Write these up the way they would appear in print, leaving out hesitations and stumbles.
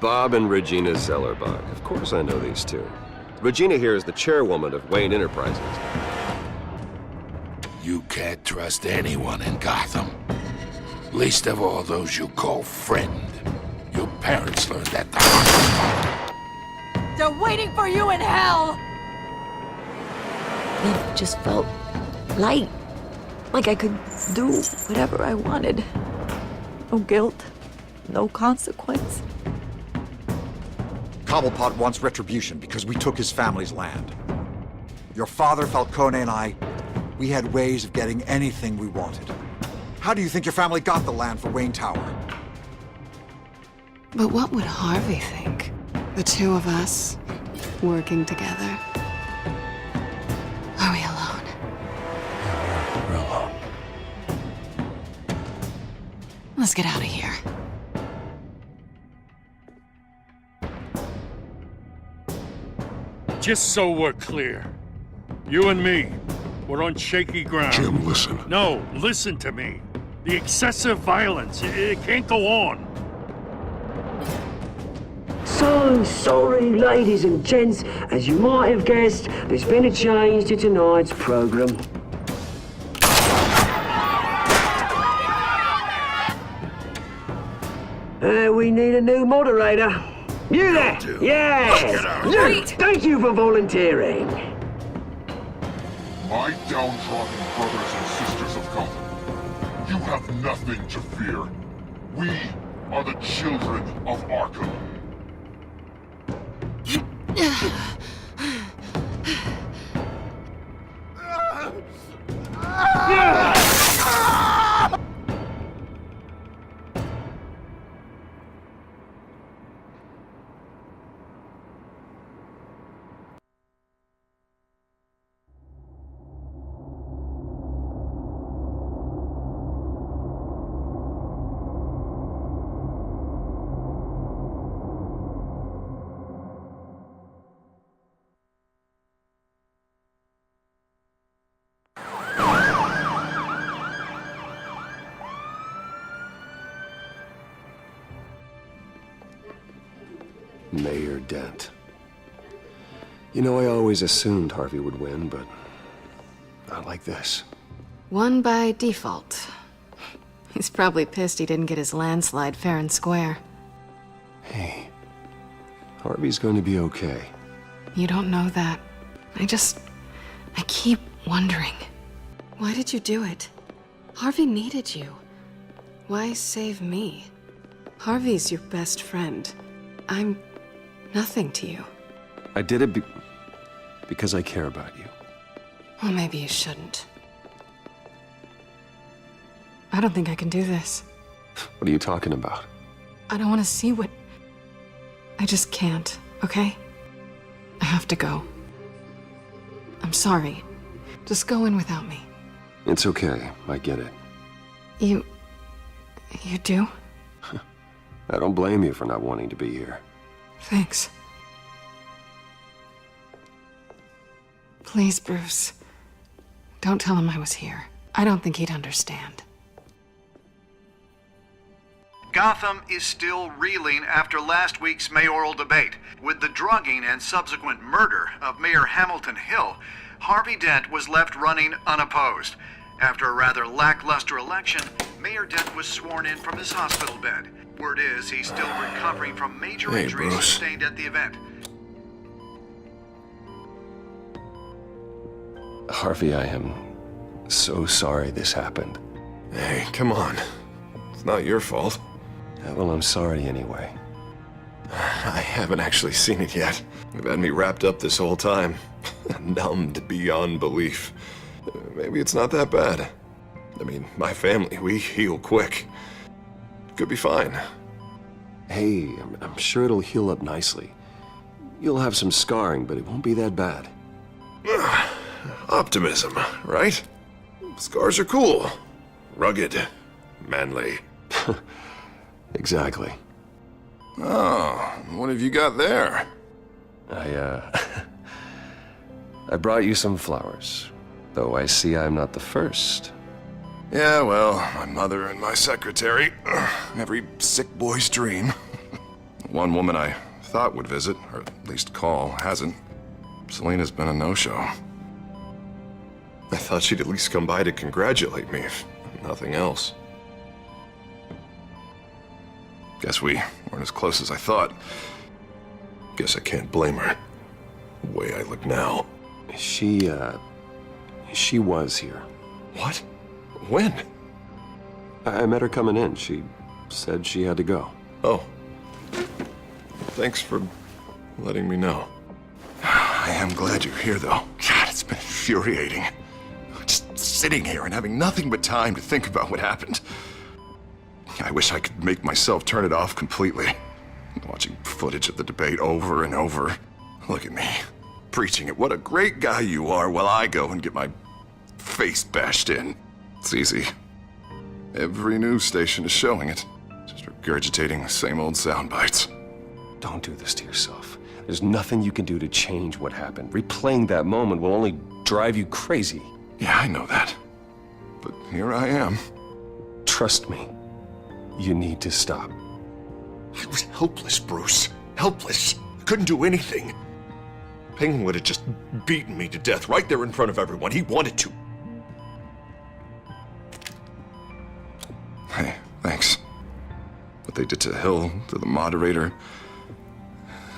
Bob and Regina Zellerbach. Of course I know these two. Regina here is the chairwoman of Wayne Enterprises. You can't trust anyone in Gotham. Least of all those you call friend. Your parents learned that the hard way. They're waiting for you in hell! It just felt light. Like I could do whatever I wanted. No guilt, no consequence. Cobblepot wants retribution because we took his family's land. Your father, Falcone, and I, we had ways of getting anything we wanted. How do you think your family got the land for Wayne Tower? But what would Harvey think? The two of us, working together. Are we alone? We're alone. Let's get out of here. Just so we're clear, you and me, we're on shaky ground. Jim, listen. No, listen to me. The excessive violence, it can't go on. So sorry, ladies and gents. As you might have guessed, there's been a change to tonight's program. We need a new moderator. You there? Yes! Luke, thank you for volunteering. My downtrodden brothers and sisters of Gotham, you have nothing to fear. We are the children of Arkham. Mayor Dent. You know, I always assumed Harvey would win, but not like this. Won by default. He's probably pissed he didn't get his landslide fair and square. Hey, Harvey's going to be okay. You don't know that. I keep wondering. Why did you do it? Harvey needed you. Why save me? Harvey's your best friend. I'm nothing to you. I did it because I care about you. Well, maybe you shouldn't. I don't think I can do this. What are you talking about? I don't want to see what... I just can't, okay? I have to go. I'm sorry. Just go in without me. It's okay. I get it. You do? I don't blame you for not wanting to be here. Thanks. Please, Bruce. Don't tell him I was here. I don't think he'd understand. Gotham is still reeling after last week's mayoral debate. With the drugging and subsequent murder of Mayor Hamilton Hill, Harvey Dent was left running unopposed. After a rather lackluster election, Mayor Dent was sworn in from his hospital bed. Word is he's still recovering from major injuries sustained at the event. Harvey, I am so sorry this happened. Hey, come on. It's not your fault. Yeah, well, I'm sorry anyway. I haven't actually seen it yet. You've had me wrapped up this whole time. Numbed beyond belief. Maybe it's not that bad. I mean, my family, we heal quick. Could be fine. Hey, I'm sure it'll heal up nicely. You'll have some scarring, but it won't be that bad. Optimism, right? Scars are cool. Rugged. Manly. Exactly. Oh, what have you got there? I brought you some flowers. Though I see I'm not the first. Yeah, well, my mother and my secretary. Every sick boy's dream. One woman I thought would visit, or at least call, hasn't. Selena's been a no-show. I thought she'd at least come by to congratulate me, if nothing else. Guess we weren't as close as I thought. Guess I can't blame her. The way I look now. She was here. What? When? I met her coming in. She said she had to go. Oh. Thanks for letting me know. I am glad you're here, though. God, it's been infuriating. Just sitting here and having nothing but time to think about what happened. I wish I could make myself turn it off completely. Watching footage of the debate over and over. Look at me, preaching at what a great guy you are while I go and get my face bashed in. It's easy. Every news station is showing it. Just regurgitating the same old sound bites. Don't do this to yourself. There's nothing you can do to change what happened. Replaying that moment will only drive you crazy. Yeah, I know that. But here I am. Trust me. You need to stop. I was helpless, Bruce. Helpless. I couldn't do anything. Penguin would have just beaten me to death right there in front of everyone. He wanted to. Hey, thanks. What they did to Hill, to the moderator,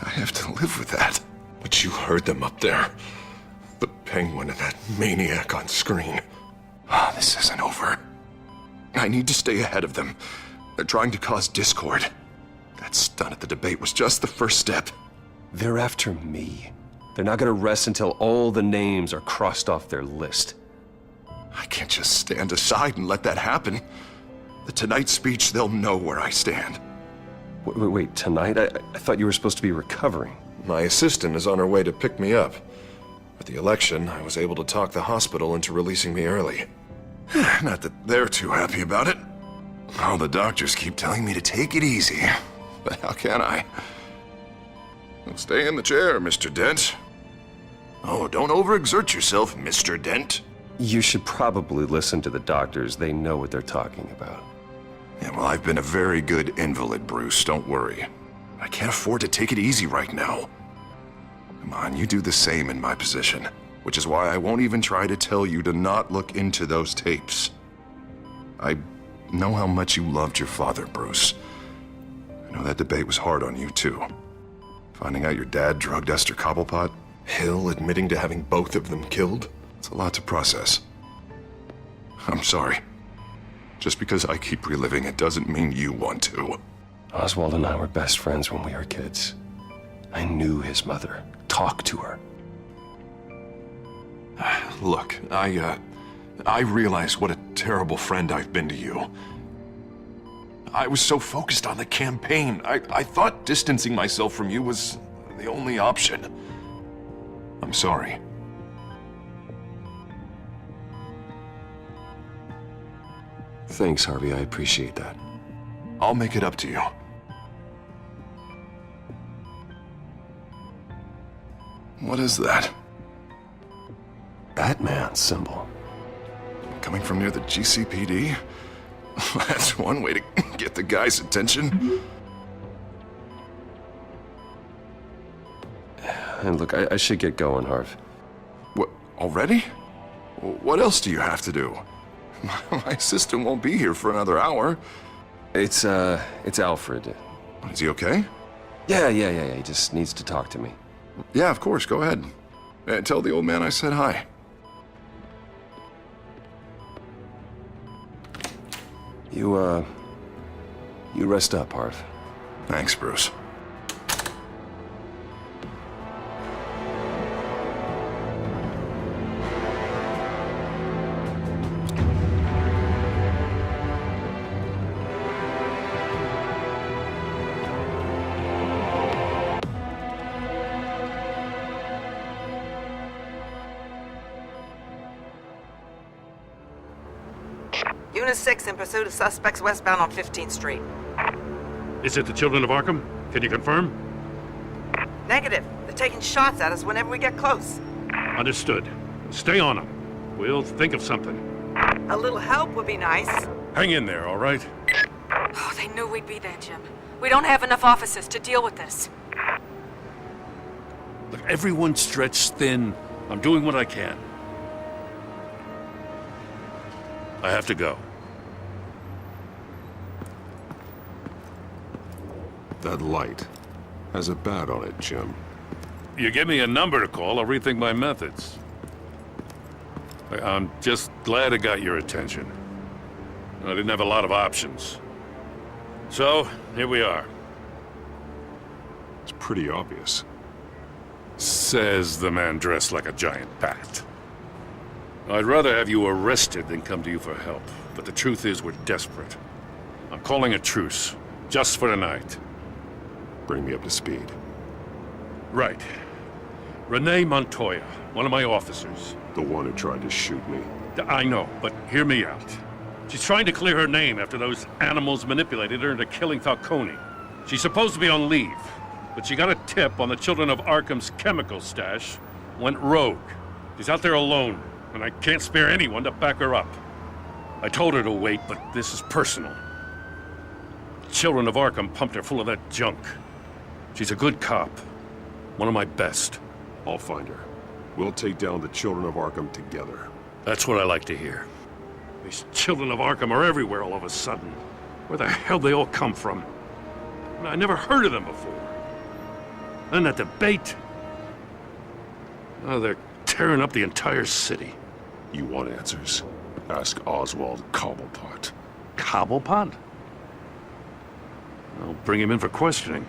I have to live with that. But you heard them up there. The Penguin and that maniac on screen. This isn't over. I need to stay ahead of them. They're trying to cause discord. That stunt at the debate was just the first step. They're after me. They're not gonna rest until all the names are crossed off their list. I can't just stand aside and let that happen. The Tonight speech, they'll know where I stand. Wait, tonight? I thought you were supposed to be recovering. My assistant is on her way to pick me up. With the election, I was able to talk the hospital into releasing me early. Not that they're too happy about it. All the doctors keep telling me to take it easy. But how can I? Well, stay in the chair, Mr. Dent. Oh, don't overexert yourself, Mr. Dent. You should probably listen to the doctors. They know what they're talking about. Yeah, well, I've been a very good invalid, Bruce. Don't worry. I can't afford to take it easy right now. Come on, you do the same in my position. Which is why I won't even try to tell you to not look into those tapes. I know how much you loved your father, Bruce. I know that debate was hard on you, too. Finding out your dad drugged Esther Cobblepot, Hill admitting to having both of them killed. It's a lot to process. I'm sorry. Just because I keep reliving it doesn't mean you want to. Oswald and I were best friends when we were kids. I knew his mother. Talked to her. Look, I realize what a terrible friend I've been to you. I was so focused on the campaign. I thought distancing myself from you was the only option. I'm sorry. Thanks, Harvey. I appreciate that. I'll make it up to you. What is that? Batman symbol. Coming from near the GCPD? That's one way to get the guy's attention. And look, I should get going, Harv. What, already? What else do you have to do? My assistant won't be here for another hour. It's Alfred. Is he okay? Yeah. He just needs to talk to me. Yeah, of course. Go ahead. Tell the old man I said hi. You rest up, Harv. Thanks, Bruce. Unit 6 in pursuit of suspects westbound on 15th Street. Is it the children of Arkham? Can you confirm? Negative. They're taking shots at us whenever we get close. Understood. Stay on them. We'll think of something. A little help would be nice. Hang in there, all right? Oh, they knew we'd be there, Jim. We don't have enough officers to deal with this. Look, everyone's stretched thin. I'm doing what I can. I have to go. That light has a bat on it, Jim. You give me a number to call, I'll rethink my methods. I'm just glad I got your attention. I didn't have a lot of options. So, here we are. It's pretty obvious. Says the man dressed like a giant bat. I'd rather have you arrested than come to you for help, but the truth is we're desperate. I'm calling a truce, just for tonight. Bring me up to speed. Right. Renee Montoya, one of my officers. The one who tried to shoot me. I know, but hear me out. She's trying to clear her name after those animals manipulated her into killing Falcone. She's supposed to be on leave, but she got a tip on the Children of Arkham's chemical stash, went rogue. She's out there alone, and I can't spare anyone to back her up. I told her to wait, but this is personal. Children of Arkham pumped her full of that junk. She's a good cop. One of my best. I'll find her. We'll take down the Children of Arkham together. That's what I like to hear. These Children of Arkham are everywhere all of a sudden. Where the hell they all come from? I never heard of them before. And that debate. Oh, they're tearing up the entire city. You want answers? Ask Oswald Cobblepot. Cobblepot? I'll bring him in for questioning.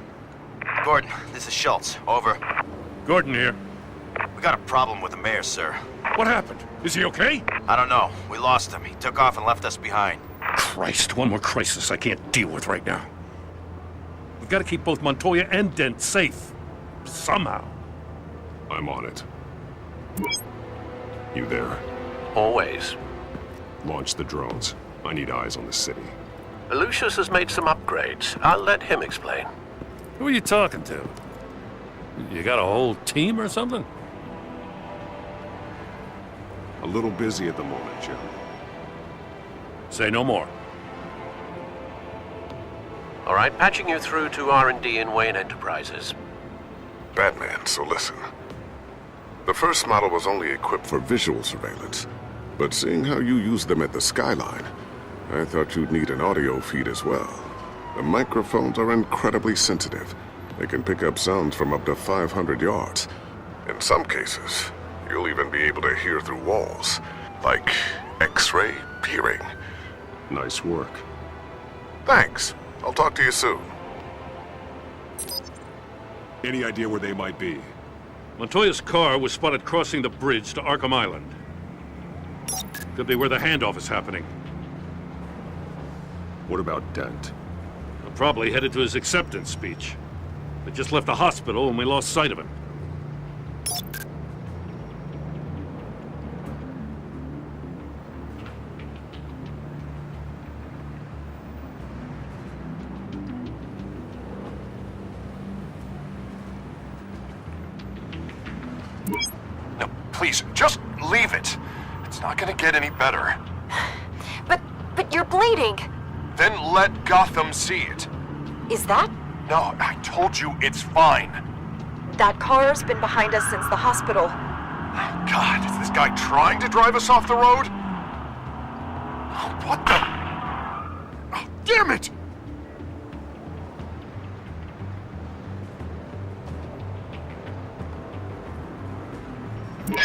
Gordon, this is Schultz. Over. Gordon here. We got a problem with the mayor, sir. What happened? Is he okay? I don't know. We lost him. He took off and left us behind. Christ, one more crisis I can't deal with right now. We've got to keep both Montoya and Dent safe. Somehow. I'm on it. You there? Always. Launch the drones. I need eyes on the city. Lucius has made some upgrades. I'll let him explain. Who are you talking to? You got a whole team or something? A little busy at the moment, Jim. Say no more. All right, patching you through to R&D in Wayne Enterprises. Batman, so listen. The first model was only equipped for visual surveillance, but seeing how you use them at the Skyline, I thought you'd need an audio feed as well. The microphones are incredibly sensitive. They can pick up sounds from up to 500 yards. In some cases, you'll even be able to hear through walls, like X-ray hearing. Nice work. Thanks. I'll talk to you soon. Any idea where they might be? Montoya's car was spotted crossing the bridge to Arkham Island. Could be where the handoff is happening. What about Dent? Probably headed to his acceptance speech. They just left the hospital and we lost sight of him. No, please, just leave it. It's not gonna get any better. But you're bleeding. Then let Gotham see it. Is that? No, I told you it's fine. That car's been behind us since the hospital. God, is this guy trying to drive us off the road? Oh, what the? Oh, damn it!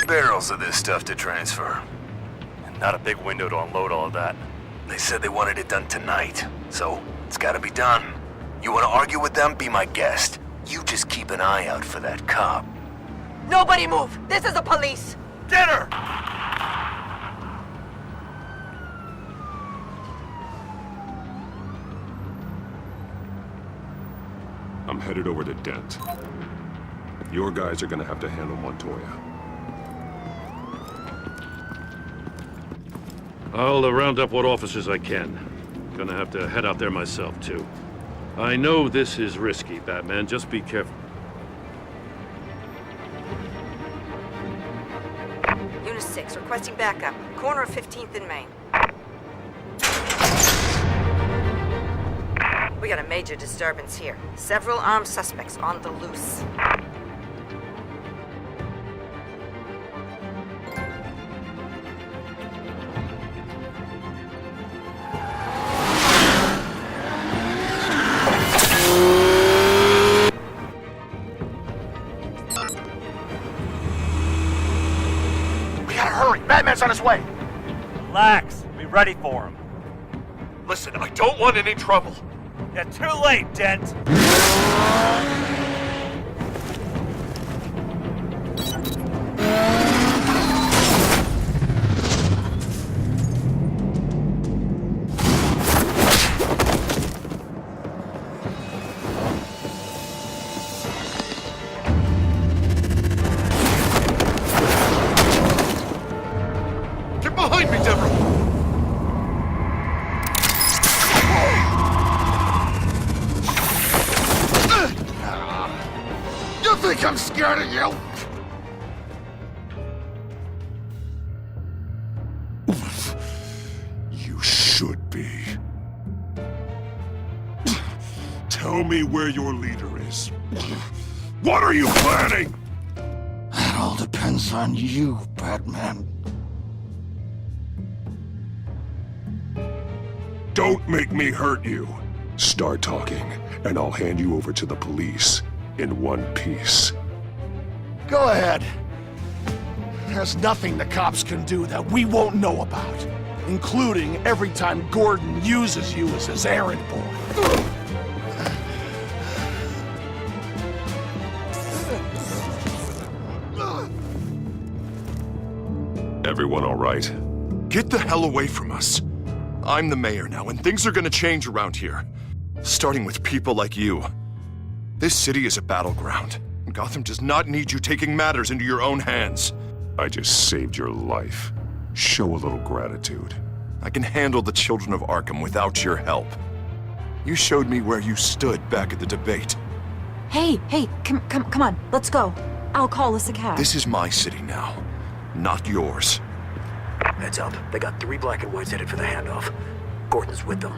Barrels of this stuff to transfer. And not a big window to unload all of that. They said they wanted it done tonight, so it's gotta be done. You wanna argue with them? Be my guest. You just keep an eye out for that cop. Nobody move! This is the police! Get her! I'm headed over to Dent. Your guys are gonna have to handle Montoya. I'll round up what officers I can. Gonna have to head out there myself, too. I know this is risky, Batman. Just be careful. Unit 6, requesting backup. Corner of 15th and Main. We got a major disturbance here. Several armed suspects on the loose. We gotta hurry! Batman's on his way! Relax. Be ready for him. Listen, I don't want any trouble. You're too late, Dent. Get behind me, Deborah! You think I'm scared of you? You should be. Tell me where your leader is. What are you planning? That all depends on you, Batman. Don't make me hurt you. Start talking, and I'll hand you over to the police in one piece. Go ahead. There's nothing the cops can do that we won't know about, including every time Gordon uses you as his errand boy. Everyone all right? Get the hell away from us. I'm the mayor now, and things are gonna change around here. Starting with people like you. This city is a battleground. Gotham does not need you taking matters into your own hands. I just saved your life. Show a little gratitude. I can handle the children of Arkham without your help. You showed me where you stood back at the debate. Hey, come on, let's go. I'll call us a cab. This is my city now, not yours. Heads up. They got 3 black and whites headed for the handoff. Gordon's with them.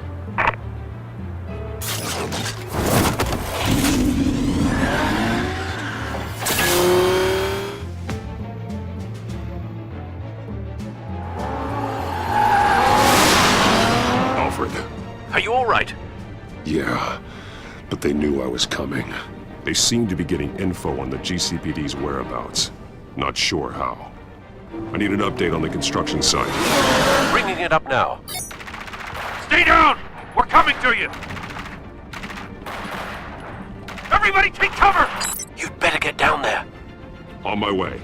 Alfred. Are you all right? Yeah, but they knew I was coming. They seemed to be getting info on the GCPD's whereabouts. Not sure how. I need an update on the construction site. Bringing it up now. Stay down! We're coming to you! Everybody take cover! You'd better get down there. On my way.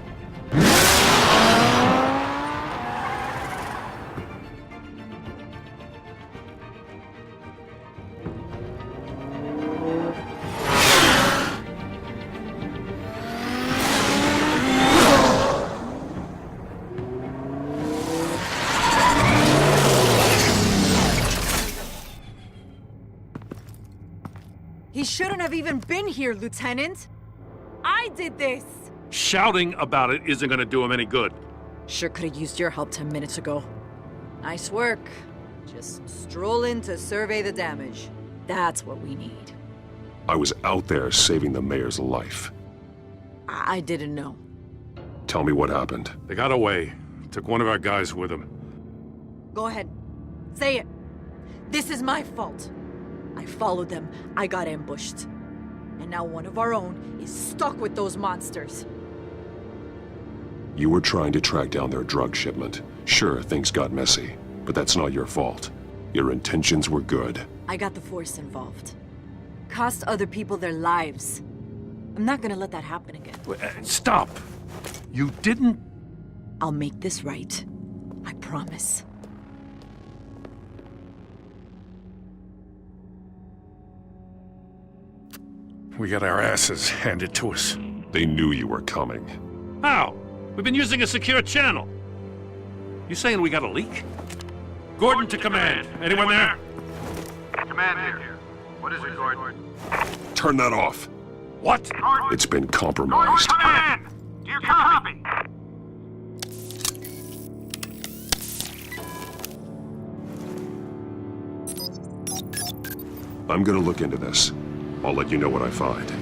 He shouldn't have even been here, Lieutenant. I did this. Shouting about it isn't gonna do him any good. Sure could have used your help 10 minutes ago. Nice work. Just stroll in to survey the damage. That's what we need. I was out there saving the mayor's life. I didn't know. Tell me what happened. They got away. Took one of our guys with them. Go ahead. Say it. This is my fault. I followed them. I got ambushed. And now one of our own is stuck with those monsters. You were trying to track down their drug shipment. Sure, things got messy, but that's not your fault. Your intentions were good. I got the Force involved. Cost other people their lives. I'm not gonna let that happen again. Stop! You didn't... I'll make this right. I promise. We got our asses handed to us. They knew you were coming. How? We've been using a secure channel. You saying we got a leak? Gordon to command. Anyone there? Command here. What is it, Gordon? Turn that off. What? It's been compromised. Command! Do you copy? I'm gonna look into this. I'll let you know what I find.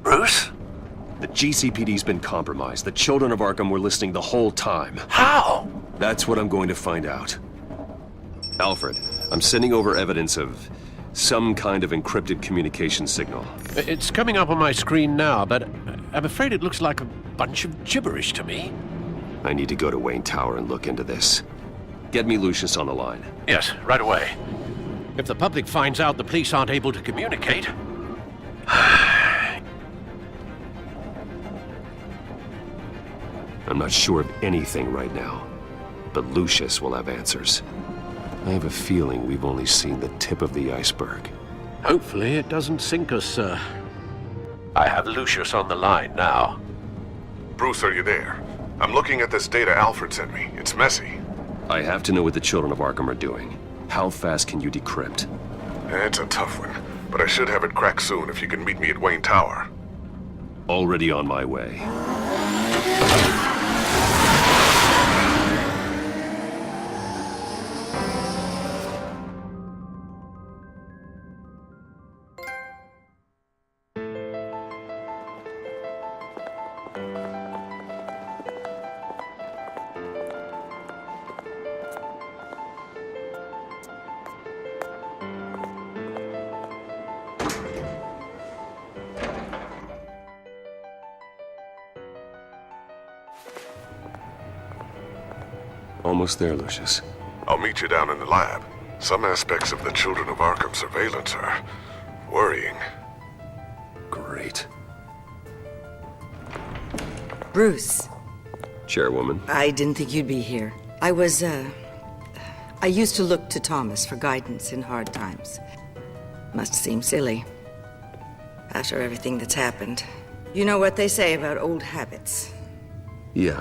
Bruce? The GCPD's been compromised. The children of Arkham were listening the whole time. How? That's what I'm going to find out. Alfred, I'm sending over evidence of some kind of encrypted communication signal. It's coming up on my screen now, but I'm afraid it looks like a bunch of gibberish to me. I need to go to Wayne Tower and look into this. Get me Lucius on the line. Yes, right away. If the public finds out the police aren't able to communicate... I'm not sure of anything right now, but Lucius will have answers. I have a feeling we've only seen the tip of the iceberg. Hopefully it doesn't sink us, sir. I have Lucius on the line now. Bruce, are you there? I'm looking at this data Alfred sent me. It's messy. I have to know what the children of Arkham are doing. How fast can you decrypt? It's a tough one, but I should have it cracked soon if you can meet me at Wayne Tower. Already on my way. Almost there, Lucius. I'll meet you down in the lab. Some aspects of the Children of Arkham surveillance are worrying. Great. Bruce. Chairwoman. I didn't think you'd be here. I used to look to Thomas for guidance in hard times. Must seem silly. After everything that's happened. You know what they say about old habits. Yeah,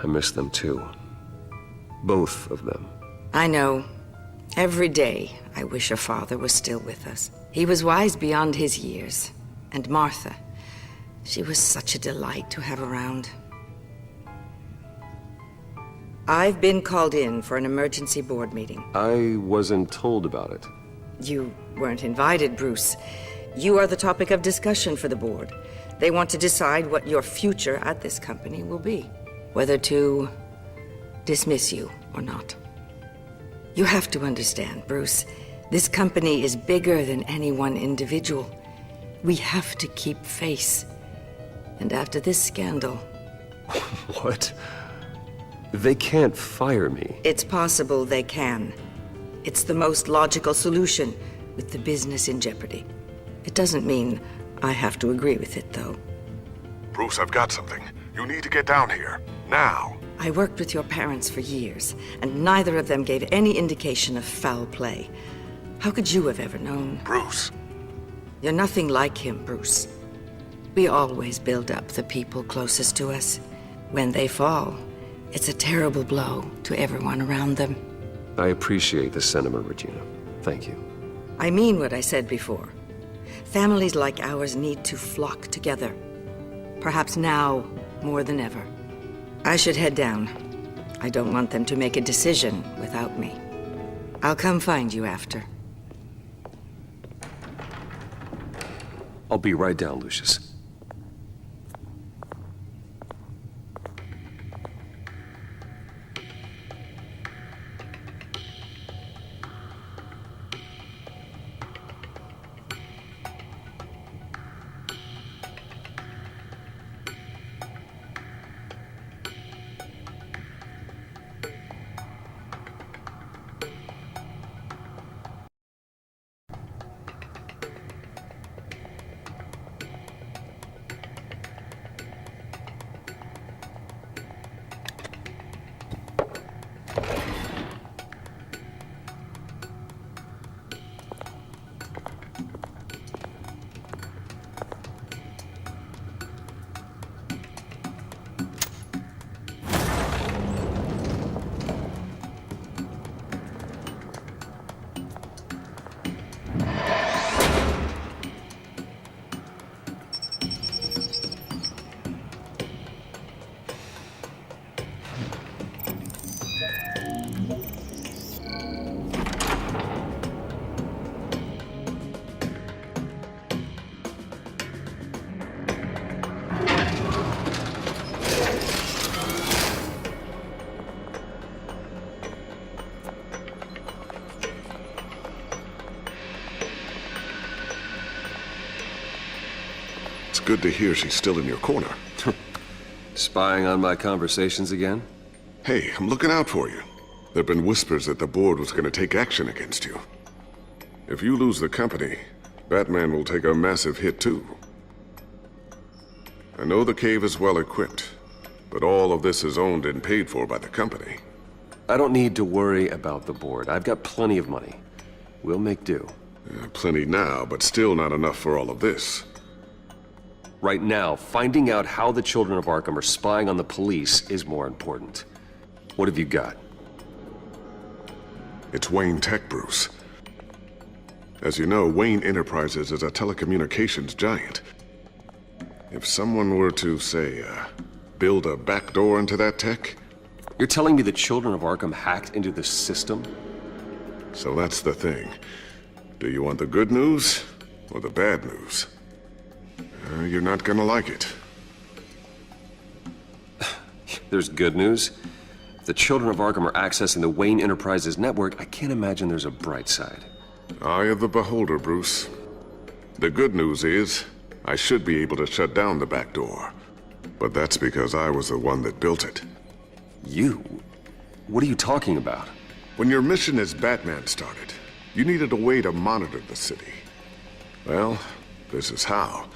I miss them too. Both of them. I know. Every day, I wish your father was still with us. He was wise beyond his years. And Martha, she was such a delight to have around. I've been called in for an emergency board meeting. I wasn't told about it. You weren't invited, Bruce. You are the topic of discussion for the board. They want to decide what your future at this company will be. Whether to dismiss you or not. You have to understand, Bruce, this company is bigger than any one individual. We have to keep face. And after this scandal... What? They can't fire me. It's possible they can. It's the most logical solution with the business in jeopardy. It doesn't mean I have to agree with it, though. Bruce, I've got something. You need to get down here. Now. I worked with your parents for years, and neither of them gave any indication of foul play. How could you have ever known? Bruce. You're nothing like him, Bruce. We always build up the people closest to us. When they fall, it's a terrible blow to everyone around them. I appreciate the sentiment, Regina. Thank you. I mean what I said before. Families like ours need to flock together. Perhaps now more than ever. I should head down. I don't want them to make a decision without me. I'll come find you after. I'll be right down, Lucius. good to hear she's still in your corner. Spying on my conversations again? Hey, I'm looking out for you. There've been whispers that the board was going to take action against you. If you lose the company, Batman will take a massive hit too. I know the cave is well equipped, but all of this is owned and paid for by the company. I don't need to worry about the board. I've got plenty of money. We'll make do. Plenty now, but still not enough for all of this. Right now, finding out how the children of Arkham are spying on the police is more important. What have you got? It's Wayne Tech, Bruce. As you know, Wayne Enterprises is a telecommunications giant. If someone were to, say, build a backdoor into that tech... You're telling me the children of Arkham hacked into the system? So that's the thing. Do you want the good news or the bad news? You're not gonna like it. There's good news. If the children of Arkham are accessing the Wayne Enterprises network, I can't imagine there's a bright side. Eye of the beholder, Bruce. The good news is, I should be able to shut down the back door. But that's because I was the one that built it. You? What are you talking about? When your mission as Batman started, you needed a way to monitor the city. Well, this is how.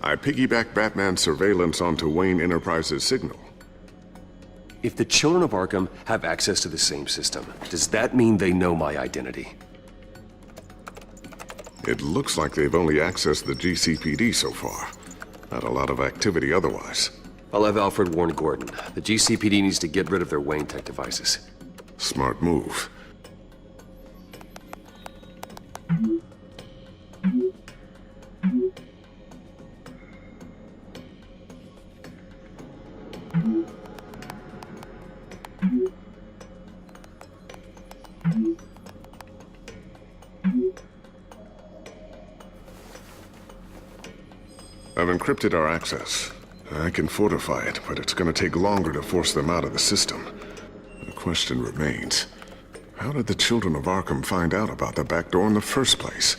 I piggybacked Batman's surveillance onto Wayne Enterprises' signal. If the children of Arkham have access to the same system, does that mean they know my identity? It looks like they've only accessed the GCPD so far. Not a lot of activity otherwise. I'll have Alfred warn Gordon. The GCPD needs to get rid of their Wayne Tech devices. Smart move. I've encrypted our access. I can fortify it, but it's gonna take longer to force them out of the system. The question remains, how did the children of Arkham find out about the back door in the first place?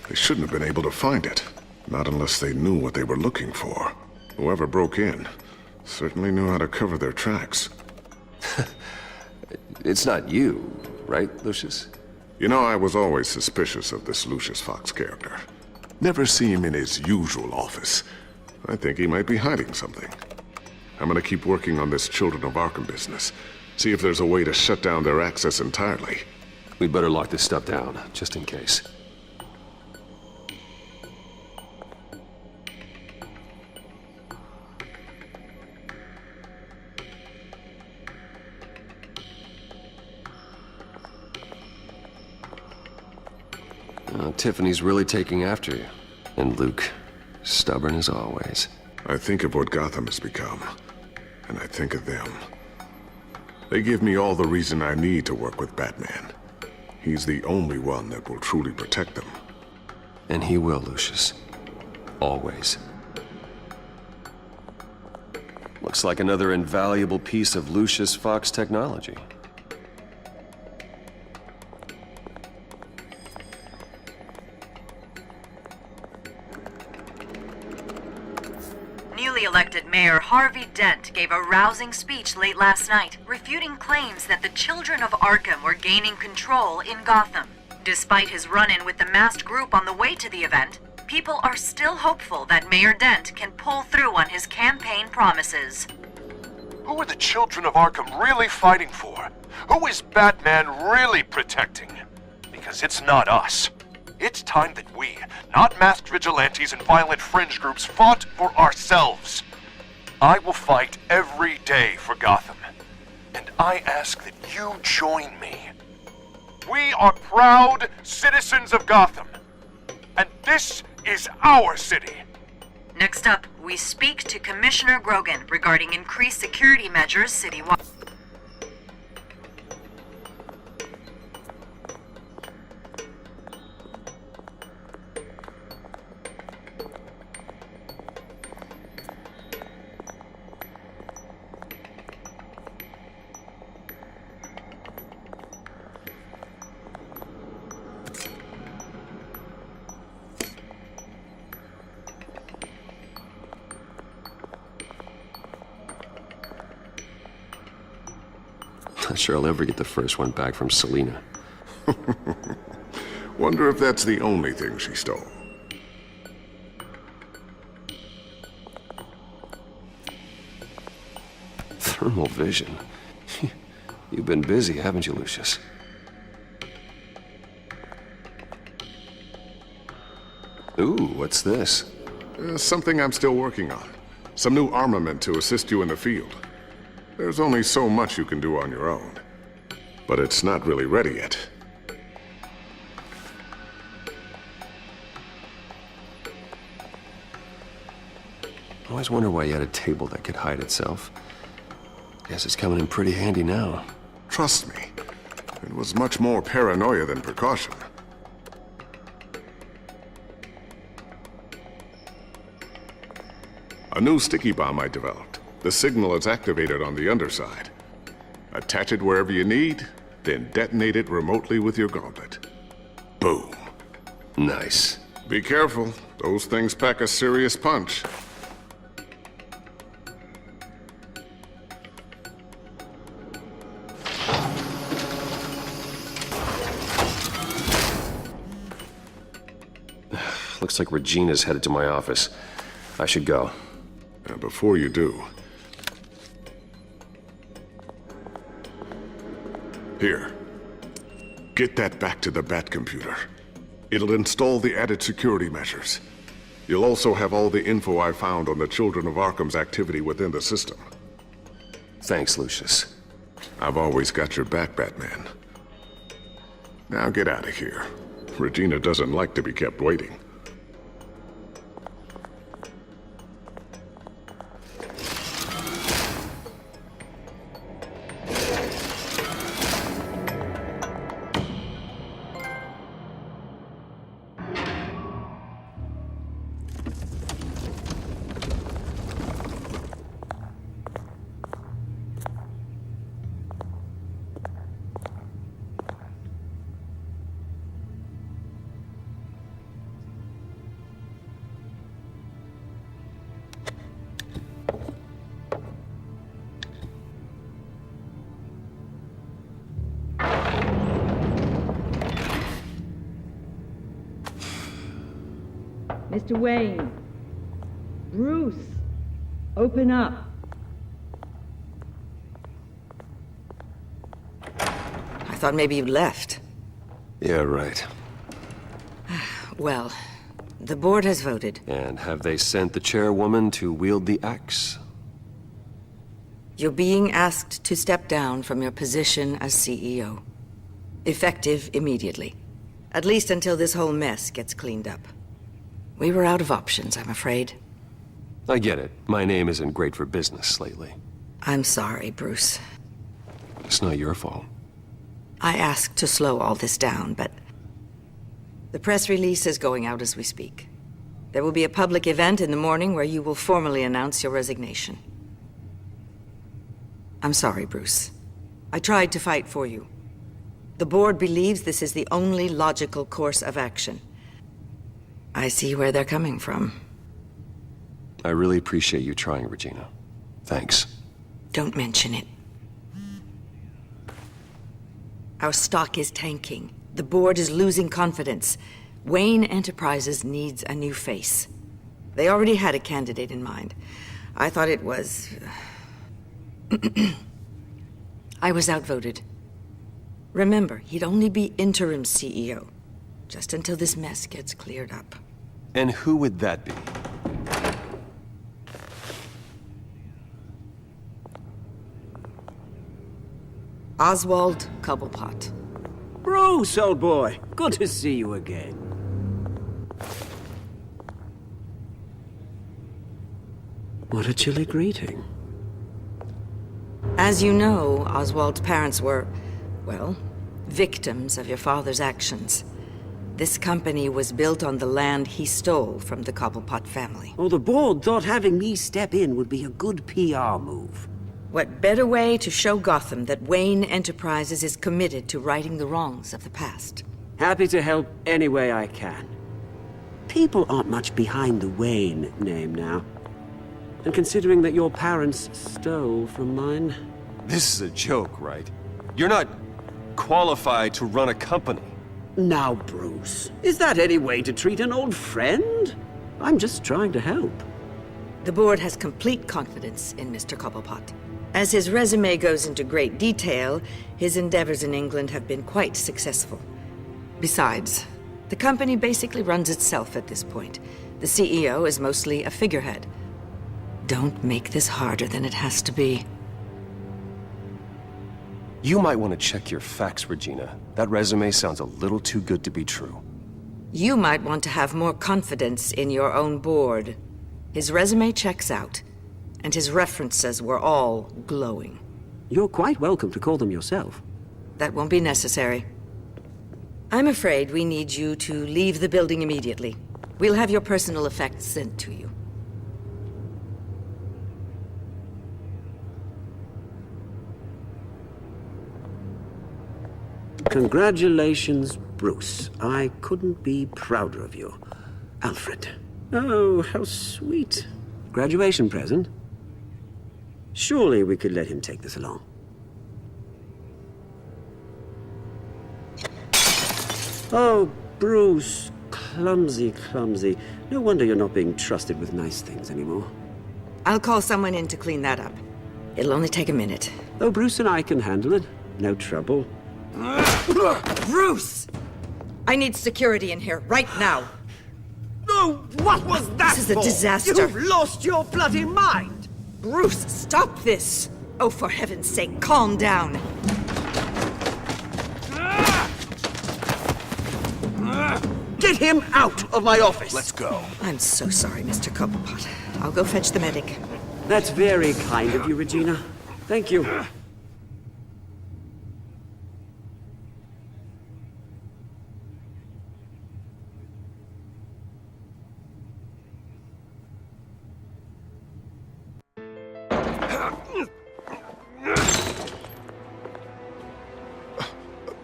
They shouldn't have been able to find it, not unless they knew what they were looking for. Whoever broke in certainly knew how to cover their tracks. It's not you, right, Lucius? You know, I was always suspicious of this Lucius Fox character. Never see him in his usual office. I think he might be hiding something. I'm gonna keep working on this Children of Arkham business. See if there's a way to shut down their access entirely. We'd better lock this stuff down, just in case. Tiffany's really taking after you. And Luke, stubborn as always. I think of what Gotham has become, and I think of them. They give me all the reason I need to work with Batman. He's the only one that will truly protect them. And he will, Lucius. Always. Looks like another invaluable piece of Lucius Fox technology. Newly elected Mayor Harvey Dent gave a rousing speech late last night, refuting claims that the children of Arkham were gaining control in Gotham. Despite his run-in with the masked group on the way to the event, people are still hopeful that Mayor Dent can pull through on his campaign promises. Who are the children of Arkham really fighting for? Who is Batman really protecting? Because it's not us. It's time that we, not masked vigilantes and violent fringe groups, fought for ourselves. I will fight every day for Gotham. And I ask that you join me. We are proud citizens of Gotham. And this is our city. Next up, we speak to Commissioner Grogan regarding increased security measures citywide. Not sure I'll ever get the first one back from Selena. Wonder if that's the only thing she stole. Thermal vision. You've been busy, haven't you, Lucius? Ooh, what's this? Something I'm still working on. Some new armament to assist you in the field. There's only so much you can do on your own. But it's not really ready yet. I always wonder why you had a table that could hide itself. Guess it's coming in pretty handy now. Trust me, it was much more paranoia than precaution. A new sticky bomb I developed. The signal is activated on the underside. Attach it wherever you need, then detonate it remotely with your gauntlet. Boom. Nice. Be careful. Those things pack a serious punch. Looks like Regina's headed to my office. I should go. Before you do... Here. Get that back to the Bat computer. It'll install the added security measures. You'll also have all the info I found on the Children of Arkham's activity within the system. Thanks, Lucius. I've always got your back, Batman. Now get out of here. Regina doesn't like to be kept waiting. Mr. Wayne. Bruce. Open up. I thought maybe you'd left. Yeah, right. Well, the board has voted. And have they sent the chairwoman to wield the axe? You're being asked to step down from your position as CEO. Effective immediately. At least until this whole mess gets cleaned up. We were out of options, I'm afraid. I get it. My name isn't great for business lately. I'm sorry, Bruce. It's not your fault. I asked to slow all this down, but... the press release is going out as we speak. There will be a public event in the morning where you will formally announce your resignation. I'm sorry, Bruce. I tried to fight for you. The board believes this is the only logical course of action. I see where they're coming from. I really appreciate you trying, Regina. Thanks. Don't mention it. Our stock is tanking. The board is losing confidence. Wayne Enterprises needs a new face. They already had a candidate in mind. I thought it was... I was outvoted. Remember, he'd only be interim CEO. Just until this mess gets cleared up. And who would that be? Oswald Cobblepot. Bruce, old boy. Good to see you again. What a chilly greeting. As you know, Oswald's parents were, well, victims of your father's actions. This company was built on the land he stole from the Cobblepot family. Oh, the board thought having me step in would be a good PR move. What better way to show Gotham that Wayne Enterprises is committed to righting the wrongs of the past? Happy to help any way I can. People aren't much behind the Wayne name now. And considering that your parents stole from mine... This is a joke, right? You're not qualified to run a company. Now, Bruce, is that any way to treat an old friend? I'm just trying to help. The board has complete confidence in Mr. Cobblepot. As his resume goes into great detail, his endeavors in England have been quite successful. Besides, the company basically runs itself at this point. The CEO is mostly a figurehead. Don't make this harder than it has to be. You might want to check your facts, Regina. That resume sounds a little too good to be true. You might want to have more confidence in your own board. His resume checks out, and his references were all glowing. You're quite welcome to call them yourself. That won't be necessary. I'm afraid we need you to leave the building immediately. We'll have your personal effects sent to you. Congratulations, Bruce. I couldn't be prouder of you. Alfred. Oh, how sweet. Graduation present? Surely we could let him take this along. Oh, Bruce. Clumsy, clumsy. No wonder you're not being trusted with nice things anymore. I'll call someone in to clean that up. It'll only take a minute. Oh, Bruce and I can handle it. No trouble. Bruce! I need security in here, right now. Oh, what was that This is a for? disaster. You've lost your bloody mind! Bruce, stop this! Oh, for heaven's sake, calm down. Get him out of my office! Let's go. I'm so sorry, Mr. Cobblepot. I'll go fetch the medic. That's very kind of you, Regina. Thank you.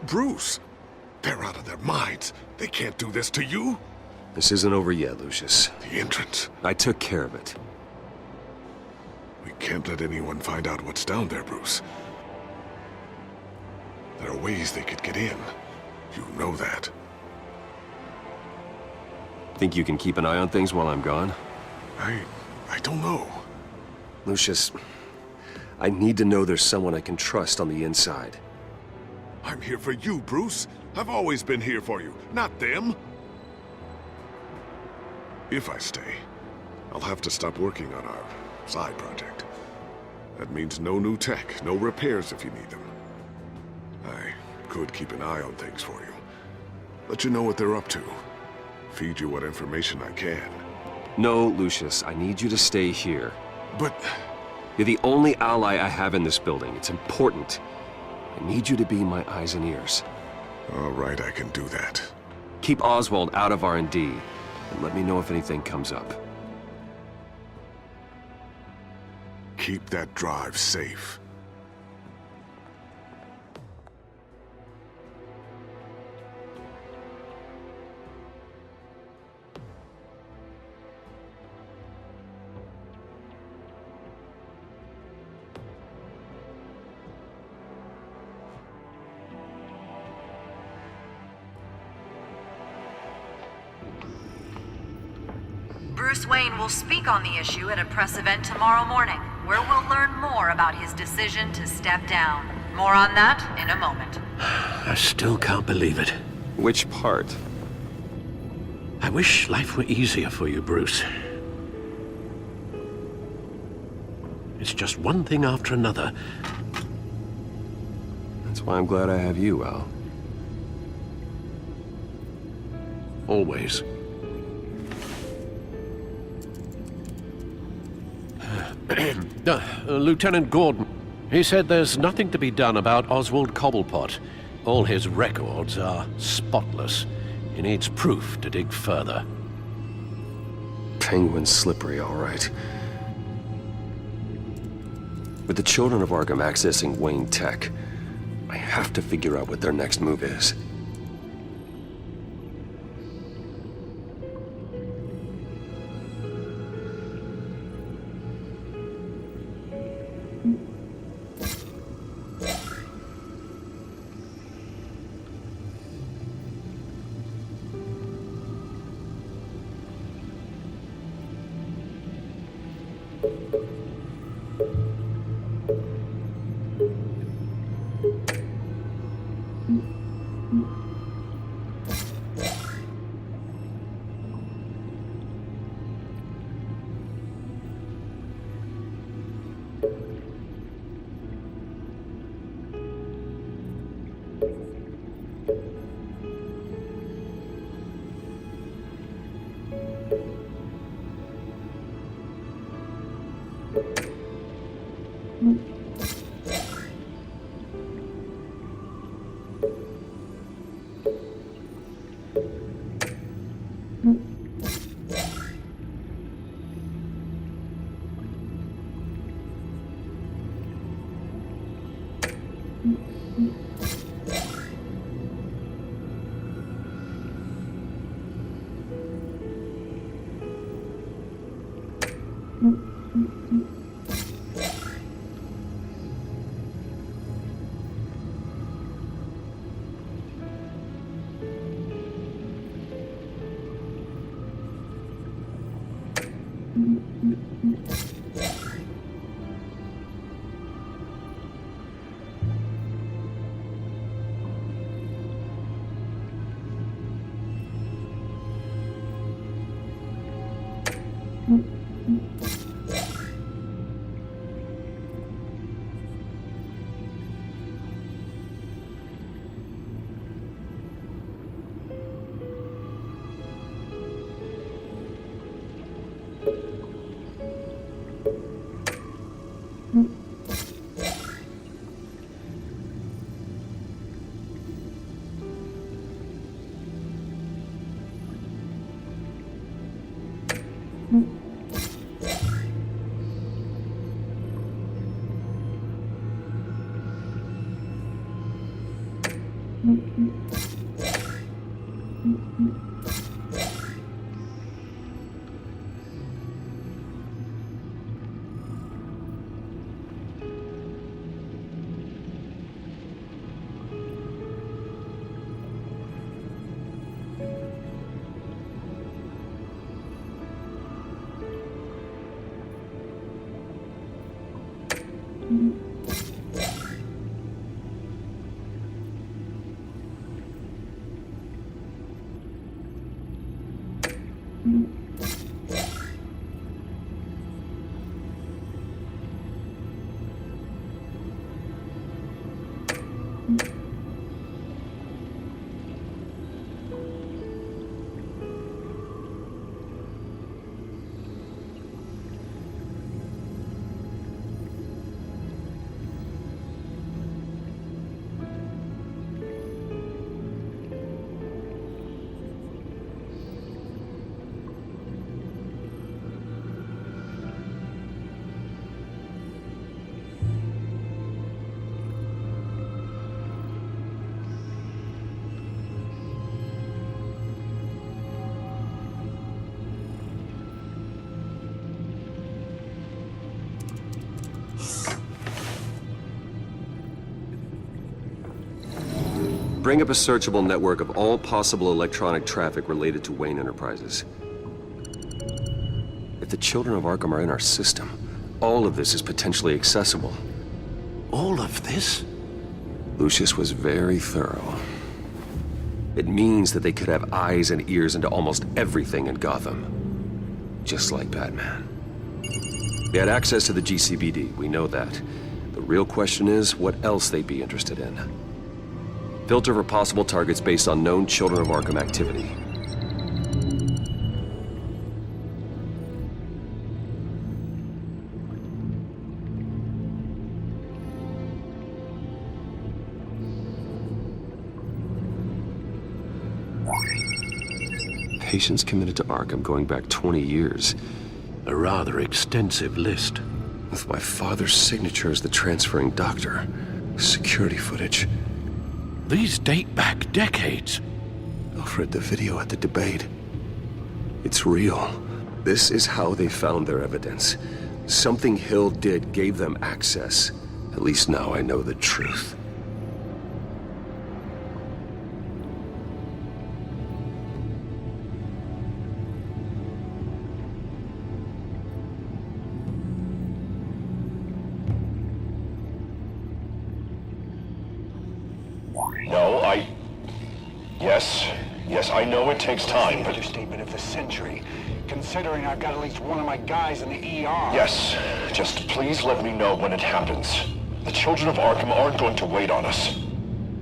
Bruce, they're out of their minds. They can't do this to you. This isn't over yet, Lucius. The entrance. I took care of it. We can't let anyone find out what's down there, Bruce. There are ways they could get in. You know that. Think you can keep an eye on things while I'm gone? I don't know. Lucius, I need to know there's someone I can trust on the inside. I'm here for you, Bruce. I've always been here for you, not them. If I stay, I'll have to stop working on our side project. That means no new tech, no repairs if you need them. I could keep an eye on things for you. Let you know what they're up to. Feed you what information I can. No, Lucius, I need you to stay here. But... You're the only ally I have in this building. It's important. I need you to be my eyes and ears. All right, I can do that. Keep Oswald out of R&D, and let me know if anything comes up. Keep that drive safe. Bruce Wayne will speak on the issue at a press event tomorrow morning, where we'll learn more about his decision to step down. More on that in a moment. I still can't believe it. Which part? I wish life were easier for you, Bruce. It's just one thing after another. That's why I'm glad I have you, Al. Always. Lieutenant Gordon, he said there's nothing to be done about Oswald Cobblepot. All his records are spotless. He needs proof to dig further. Penguin's slippery, all right. With the children of Arkham accessing Wayne Tech, I have to figure out what their next move is. Bring up a searchable network of all possible electronic traffic related to Wayne Enterprises. If the children of Arkham are in our system, all of this is potentially accessible. All of this? Lucius was very thorough. It means that they could have eyes and ears into almost everything in Gotham. Just like Batman. They had access to the GCPD, we know that. The real question is, what else they'd be interested in. Filter for possible targets based on known Children of Arkham activity. Patients committed to Arkham going back 20 years. A rather extensive list. With my father's signature as the transferring doctor. Security footage. These date back decades. Alfred, the video at the debate. It's real. This is how they found their evidence. Something Hill did gave them access. At least now I know the truth. No, Yes, I know it takes time, but... Understatement of the century, considering I've got at least one of my guys in the ER. Yes, just please let me know when it happens. The children of Arkham aren't going to wait on us.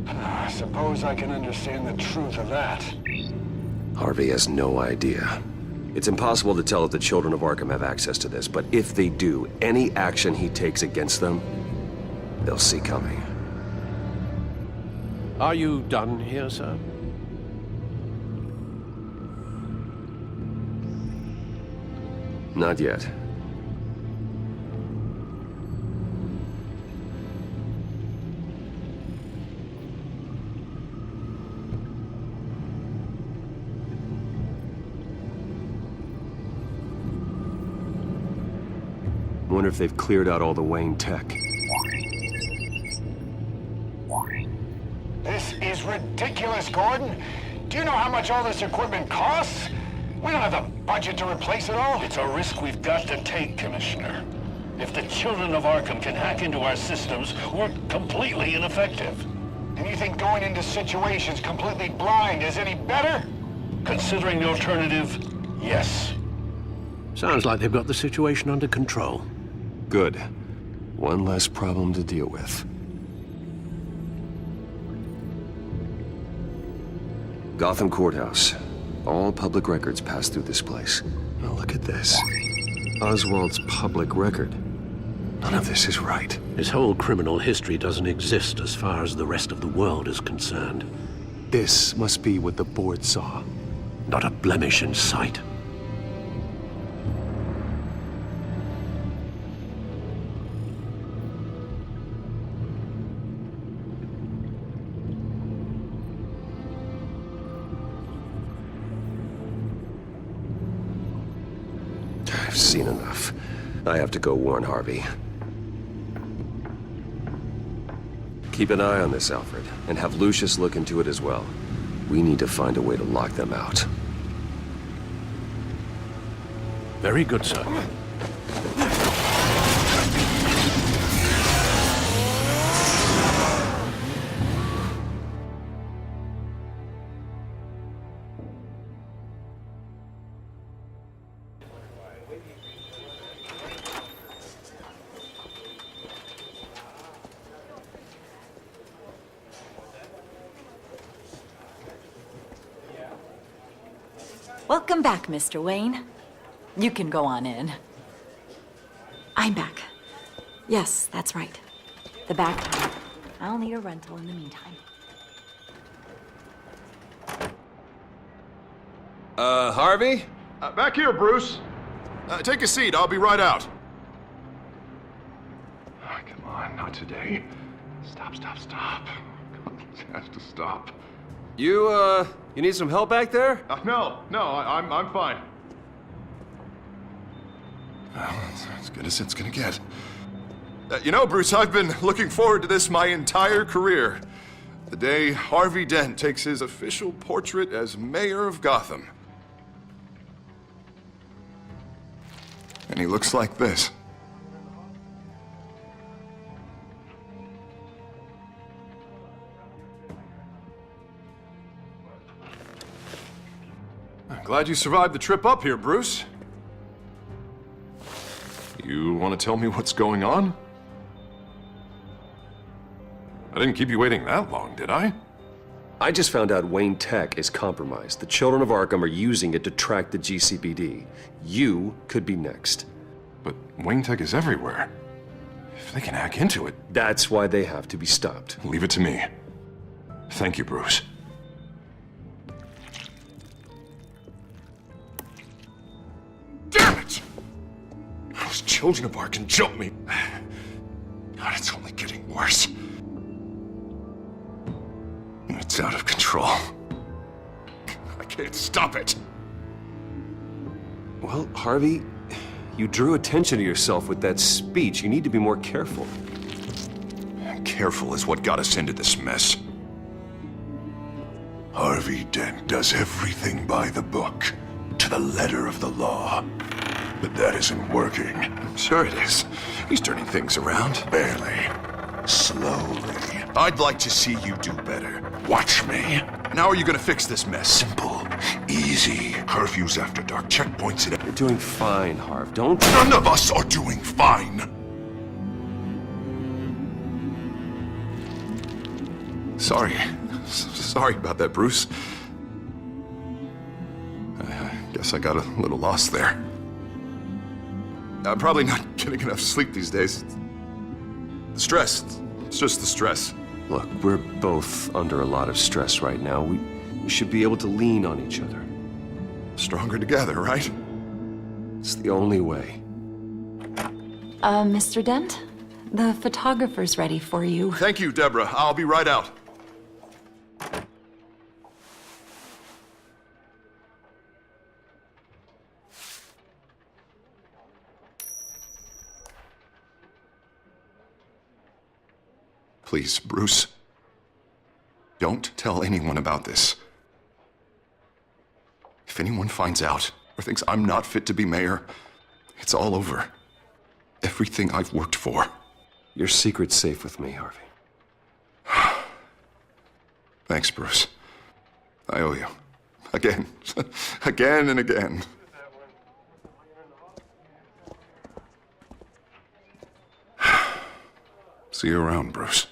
I suppose I can understand the truth of that. Harvey has no idea. It's impossible to tell if the children of Arkham have access to this, but if they do, any action he takes against them, they'll see coming. Are you done here, sir? Not yet. Wonder if they've cleared out all the Wayne tech. This is ridiculous, Gordon. Do you know how much all this equipment costs? We don't have the budget to replace it all. It's a risk we've got to take, Commissioner. If the children of Arkham can hack into our systems, we're completely ineffective. And you think going into situations completely blind is any better? Considering the alternative, yes. Sounds like they've got the situation under control. Good. One less problem to deal with. Gotham Courthouse. All public records pass through this place. Now look at this. Oswald's public record. None of this is right. His whole criminal history doesn't exist as far as the rest of the world is concerned. This must be what the board saw. Not a blemish in sight. I've seen enough. I have to go warn Harvey. Keep an eye on this, Alfred, and have Lucius look into it as well. We need to find a way to lock them out. Very good, sir. Welcome back, Mr. Wayne. You can go on in. I'm back. Yes, that's right. The back. I'll need a rental in the meantime. Harvey? Back here, Bruce. Take a seat. I'll be right out. Oh, come on, not today. Stop. God, this has to stop. You need some help back there? No, I'm fine. Well, that's as good as it's gonna get. You know, Bruce, I've been looking forward to this my entire career. The day Harvey Dent takes his official portrait as mayor of Gotham. And he looks like this. I'm glad you survived the trip up here, Bruce. You want to tell me what's going on? I didn't keep you waiting that long, did I? I just found out Wayne Tech is compromised. The children of Arkham are using it to track the GCPD. You could be next. But Wayne Tech is everywhere. If they can hack into it... That's why they have to be stopped. Leave it to me. Thank you, Bruce. Damn it! Those children of Arkham jumped me. God, it's only getting worse. It's out of control. I can't stop it. Well, Harvey, you drew attention to yourself with that speech. You need to be more careful. Careful is what got us into this mess. Harvey Dent does everything by the book, to the letter of the law. But that isn't working. Sure it is. He's turning things around. Barely. Slowly. I'd like to see you do better. Watch me. Now are you gonna fix this mess? Simple. Easy. Curfews after dark. Checkpoints at... You're doing fine, Harv. Don't... None of us are doing fine. Sorry. Sorry about that, Bruce. I guess I got a little lost there. I'm probably not getting enough sleep these days. The stress. It's just the stress. Look, we're both under a lot of stress right now. We should be able to lean on each other. Stronger together, right? It's the only way. Mr. Dent? The photographer's ready for you. Thank you, Deborah. I'll be right out. Please, Bruce. Don't tell anyone about this. If anyone finds out or thinks I'm not fit to be mayor, it's all over. Everything I've worked for. Your secret's safe with me, Harvey. Thanks, Bruce. I owe you. Again. Again and again. See you around, Bruce.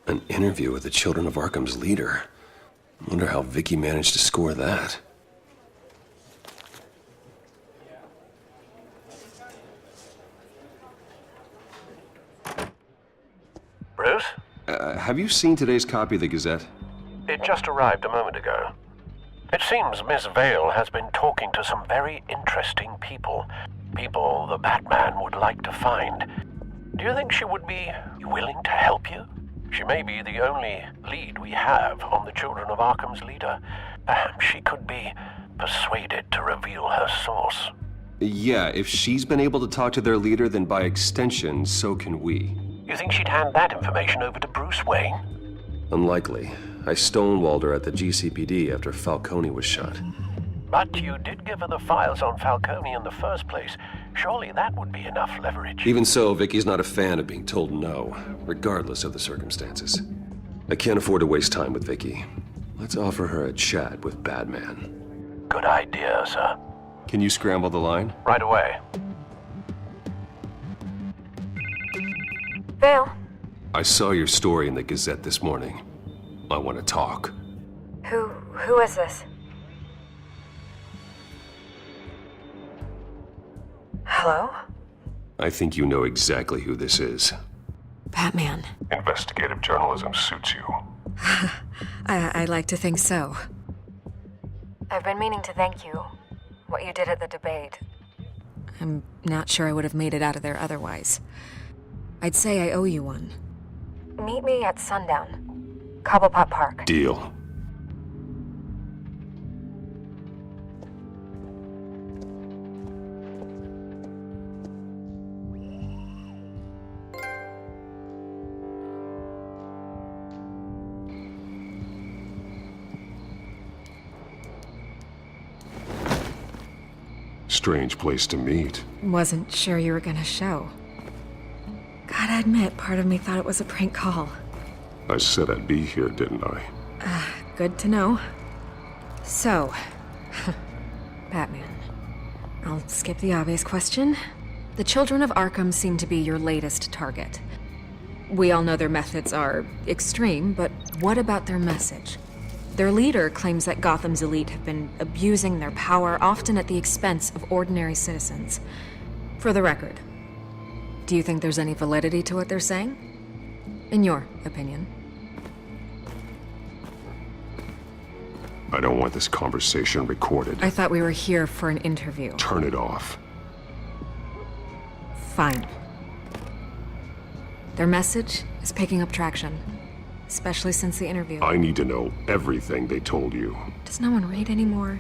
An interview with the Children of Arkham's leader. I wonder how Vicky managed to score that. Bruce? Have you seen today's copy of the Gazette? It just arrived a moment ago. It seems Miss Vale has been talking to some very interesting people. People the Batman would like to find. Do you think she would be willing to help you? She may be the only lead we have on the Children of Arkham's leader. Perhaps she could be persuaded to reveal her source. Yeah, if she's been able to talk to their leader, then by extension, so can we. You think she'd hand that information over to Bruce Wayne? Unlikely. I stonewalled her at the GCPD after Falcone was shot. But you did give her the files on Falcone in the first place. Surely that would be enough leverage. Even so, Vicky's not a fan of being told no, regardless of the circumstances. I can't afford to waste time with Vicky. Let's offer her a chat with Batman. Good idea, sir. Can you scramble the line? Right away. Vale. I saw your story in the Gazette this morning. I want to talk. Who is this? Hello? I think you know exactly who this is. Batman. Investigative journalism suits you. I like to think so. I've been meaning to thank you. What you did at the debate. I'm not sure I would have made it out of there otherwise. I'd say I owe you one. Meet me at sundown. Cobblepot Park. Deal. Strange place to meet. Wasn't sure you were gonna show. Gotta admit, part of me thought it was a prank call. I said I'd be here, didn't I? Good to know. So, Batman. I'll skip the obvious question. The Children of Arkham seem to be your latest target. We all know their methods are extreme, but what about their message? Their leader claims that Gotham's elite have been abusing their power, often at the expense of ordinary citizens. For the record, do you think there's any validity to what they're saying? In your opinion? I don't want this conversation recorded. I thought we were here for an interview. Turn it off. Fine. Their message is picking up traction, especially since the interview. I need to know everything they told you. Does no one read anymore?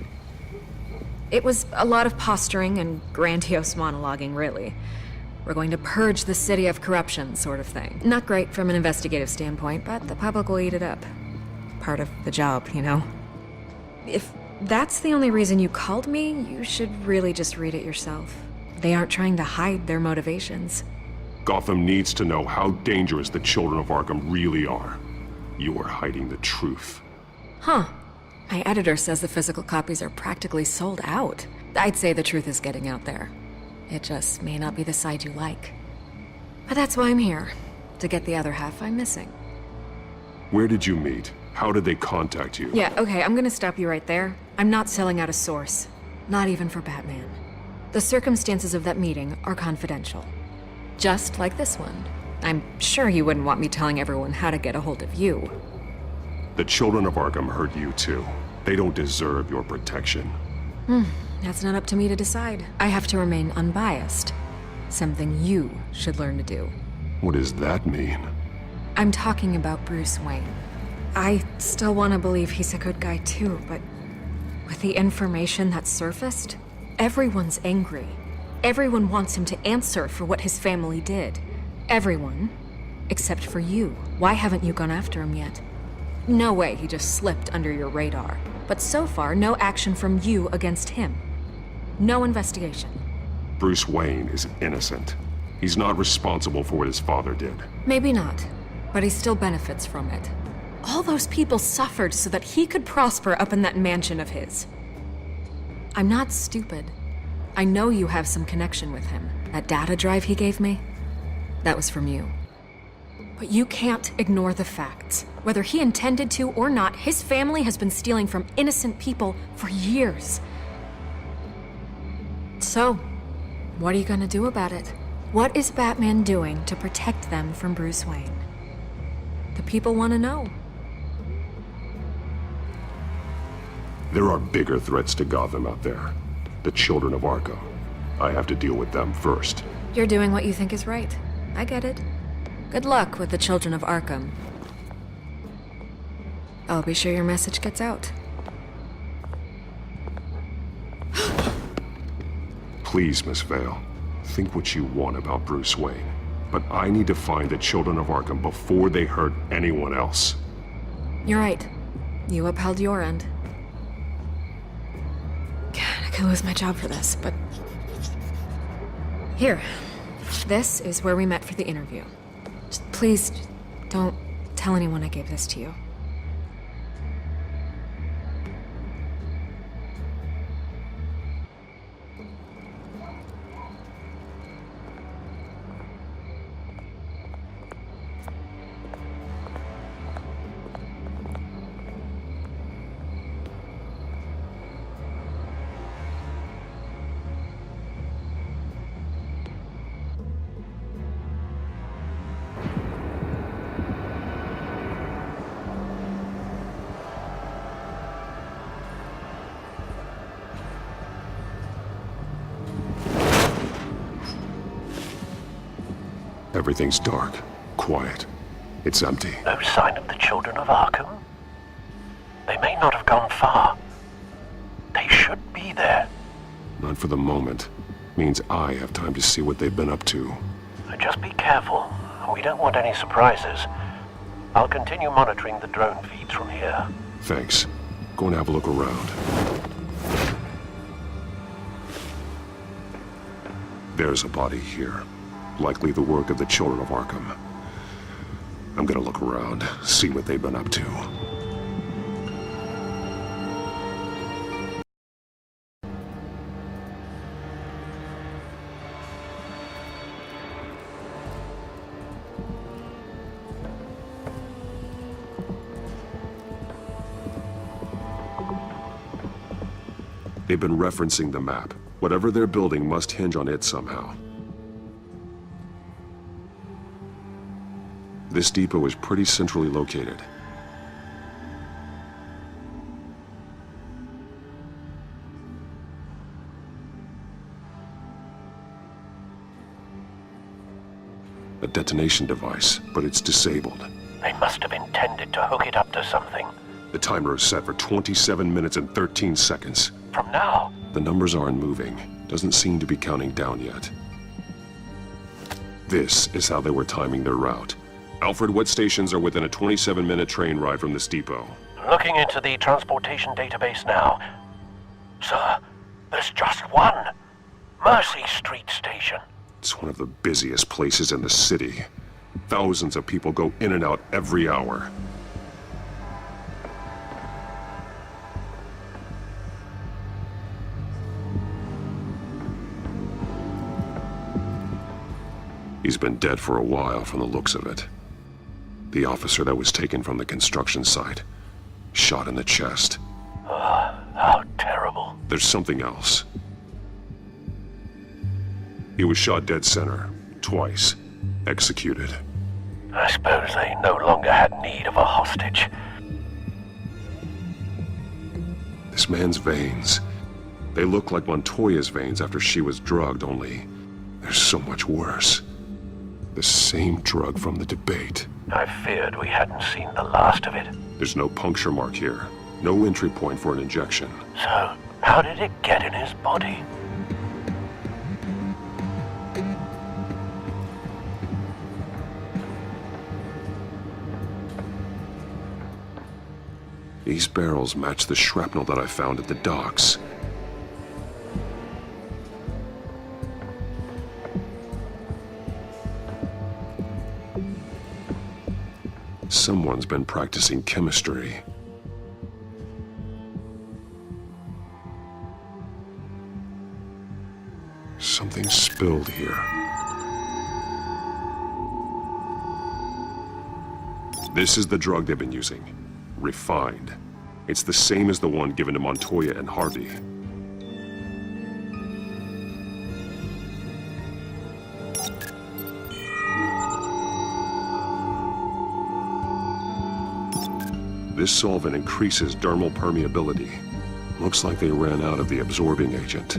It was a lot of posturing and grandiose monologuing, really. We're going to purge the city of corruption, sort of thing. Not great from an investigative standpoint, but the public will eat it up. part of the job, you know? If that's the only reason you called me, you should really just read it yourself. They aren't trying to hide their motivations. Gotham needs to know how dangerous the children of Arkham really are. You are hiding the truth. Huh. My editor says the physical copies are practically sold out. I'd say the truth is getting out there. It just may not be the side you like. But that's why I'm here, to get the other half I'm missing. Where did you meet? How did they contact you? Yeah, okay, I'm gonna stop you right there. I'm not selling out a source. Not even for Batman. The circumstances of that meeting are confidential. Just like this one. I'm sure you wouldn't want me telling everyone how to get a hold of you. The children of Arkham hurt you too. They don't deserve your protection. That's not up to me to decide. I have to remain unbiased. Something you should learn to do. What does that mean? I'm talking about Bruce Wayne. I still want to believe he's a good guy too, but with the information that's surfaced, everyone's angry. Everyone wants him to answer for what his family did. Everyone, except for you. Why haven't you gone after him yet? No way he just slipped under your radar. But so far, no action from you against him. No investigation. Bruce Wayne is innocent. He's not responsible for what his father did. Maybe not, but he still benefits from it. All those people suffered so that he could prosper up in that mansion of his. I'm not stupid. I know you have some connection with him. That data drive he gave me, that was from you. But you can't ignore the facts. Whether he intended to or not, his family has been stealing from innocent people for years. So, what are you gonna do about it? What is Batman doing to protect them from Bruce Wayne? The people want to know. There are bigger threats to Gotham out there. The children of Arkham. I have to deal with them first. You're doing what you think is right. I get it. Good luck with the children of Arkham. I'll be sure your message gets out. Please, Miss Vale, think what you want about Bruce Wayne. But I need to find the children of Arkham before they hurt anyone else. You're right. You upheld your end. God, I could lose my job for this, but... Here. This is where we met for the interview. Just please, don't tell anyone I gave this to you. Everything's dark, quiet. It's empty. No sign of the children of Arkham? They may not have gone far. They should be there. Not for the moment. Means I have time to see what they've been up to. Just be careful. We don't want any surprises. I'll continue monitoring the drone feeds from here. Thanks. Go and have a look around. There's a body here. Likely the work of the children of Arkham. I'm gonna look around, see what they've been up to. They've been referencing the map. Whatever they're building must hinge on it somehow. This depot is pretty centrally located. A detonation device, but it's disabled. They must have intended to hook it up to something. The timer is set for 27 minutes and 13 seconds. From now? The numbers aren't moving. Doesn't seem to be counting down yet. This is how they were timing their route. Alfred, what stations are within a 27-minute train ride from this depot? Looking into the transportation database now. Sir, there's just one. Mercy Street Station. It's one of the busiest places in the city. Thousands of people go in and out every hour. He's been dead for a while from the looks of it. The officer that was taken from the construction site. Shot in the chest. How terrible. There's something else. He was shot dead center. Twice. Executed. I suppose they no longer had need of a hostage. This man's veins. They look like Montoya's veins after she was drugged, only they're so much worse. The same drug from the debate. I feared we hadn't seen the last of it. There's no puncture mark here. No entry point for an injection. So, how did it get in his body? These barrels match the shrapnel that I found at the docks. Someone's been practicing chemistry. Something spilled here. This is the drug they've been using. Refined. It's the same as the one given to Montoya and Harvey. This solvent increases dermal permeability. Looks like they ran out of the absorbing agent.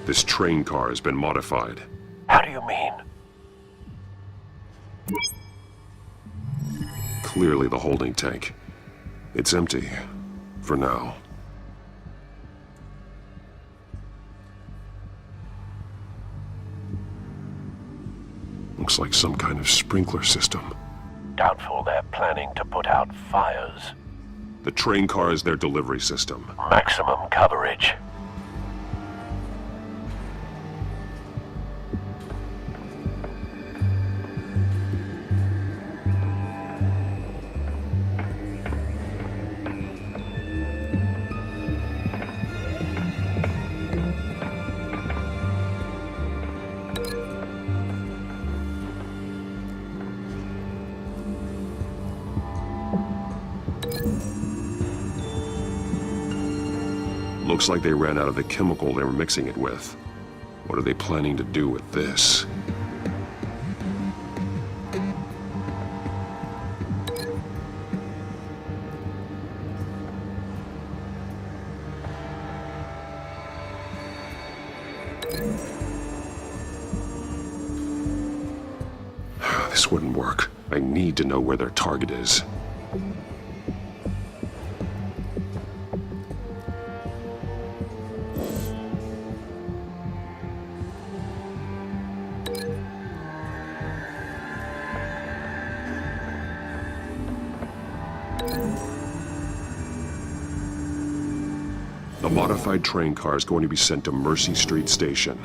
This train car has been modified. How do you mean? Clearly the holding tank. It's empty. For now. Looks like some kind of sprinkler system. Doubtful they're planning to put out fires. The train car is their delivery system. Maximum coverage. Looks like they ran out of the chemical they were mixing it with. What are they planning to do with this? This wouldn't work. I need to know where their target is. The modified train car is going to be sent to Mercy Street Station.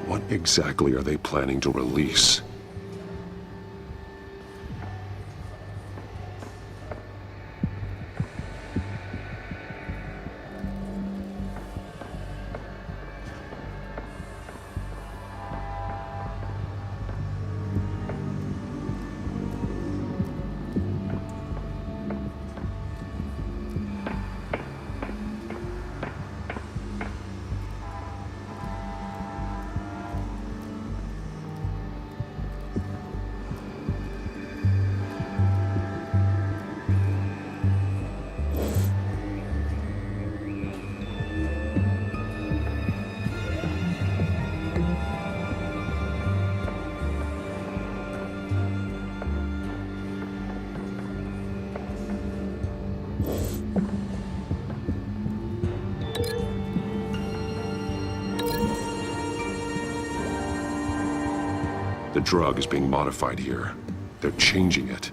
What exactly are they planning to release? The drug is being modified here. They're changing it.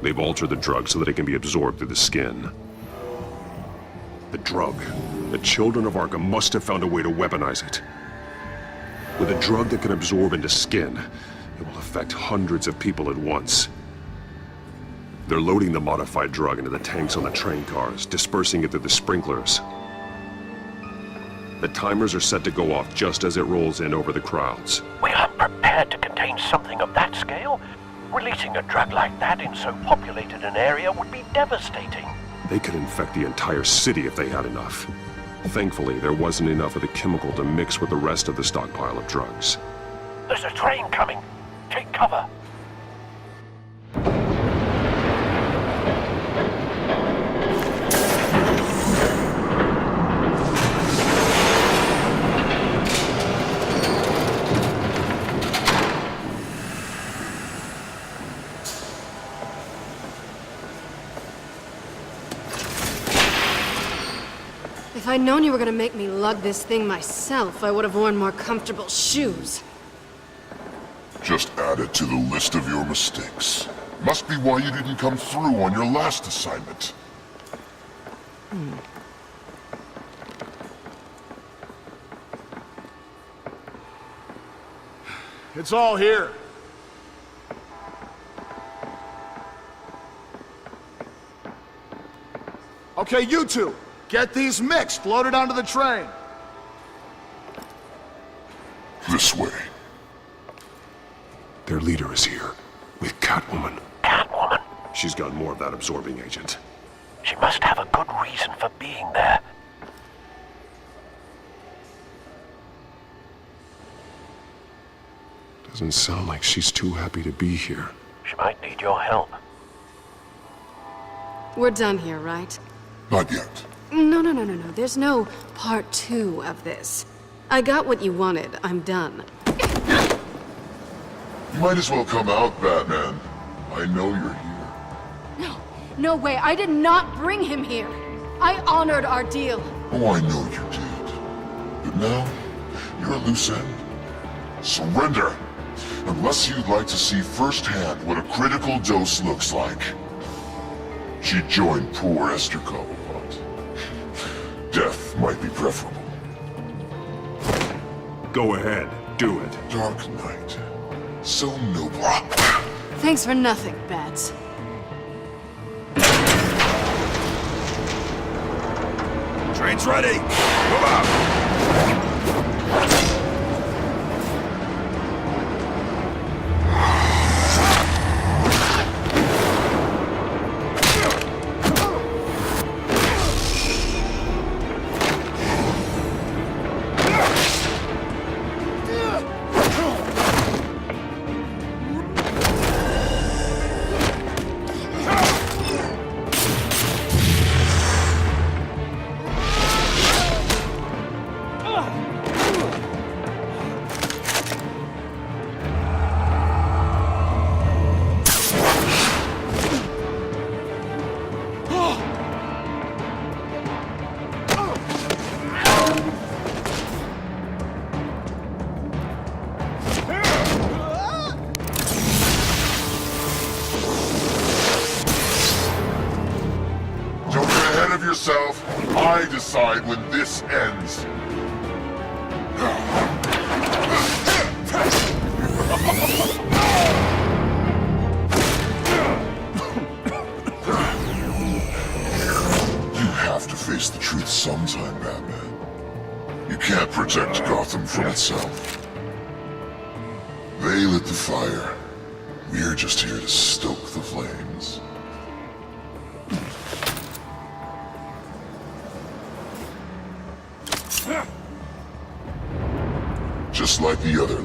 They've altered the drug so that it can be absorbed through the skin. The drug. The children of Arkham must have found a way to weaponize it. With a drug that can absorb into skin, it will affect hundreds of people at once. They're loading the modified drug into the tanks on the train cars, dispersing it through the sprinklers. The timers are set to go off just as it rolls in over the crowds. We aren't prepared to contain something of that scale. Releasing a drug like that in so populated an area would be devastating. They could infect the entire city if they had enough. Thankfully, there wasn't enough of the chemical to mix with the rest of the stockpile of drugs. There's a train coming. Take cover. If I'd known you were gonna make me lug this thing myself, I would have worn more comfortable shoes. Just add it to the list of your mistakes. Must be why you didn't come through on your last assignment. It's all here. Okay, you two, get these mixed, loaded onto the train. This way. Their leader is here, with Catwoman. Catwoman? She's got more of that absorbing agent. She must have a good reason for being there. Doesn't sound like she's too happy to be here. She might need your help. We're done here, right? Not yet. No. There's no part 2 of this. I got what you wanted. I'm done. You might as well come out, Batman. I know you're here. No way. I did not bring him here. I honored our deal. Oh, I know you did. But now, you're a loose end. Surrender! Unless you'd like to see firsthand what a critical dose looks like. She joined poor Esther Cobblepot. Death might be preferable. Go ahead, do it. Dark Knight. So noble. Thanks for nothing, Bats. Train's ready! Move out! Yourself. I decide when this ends. You have to face the truth sometime, Batman. You can't protect Gotham from itself. They lit the fire. We're just here to stoke the flames. Just like the other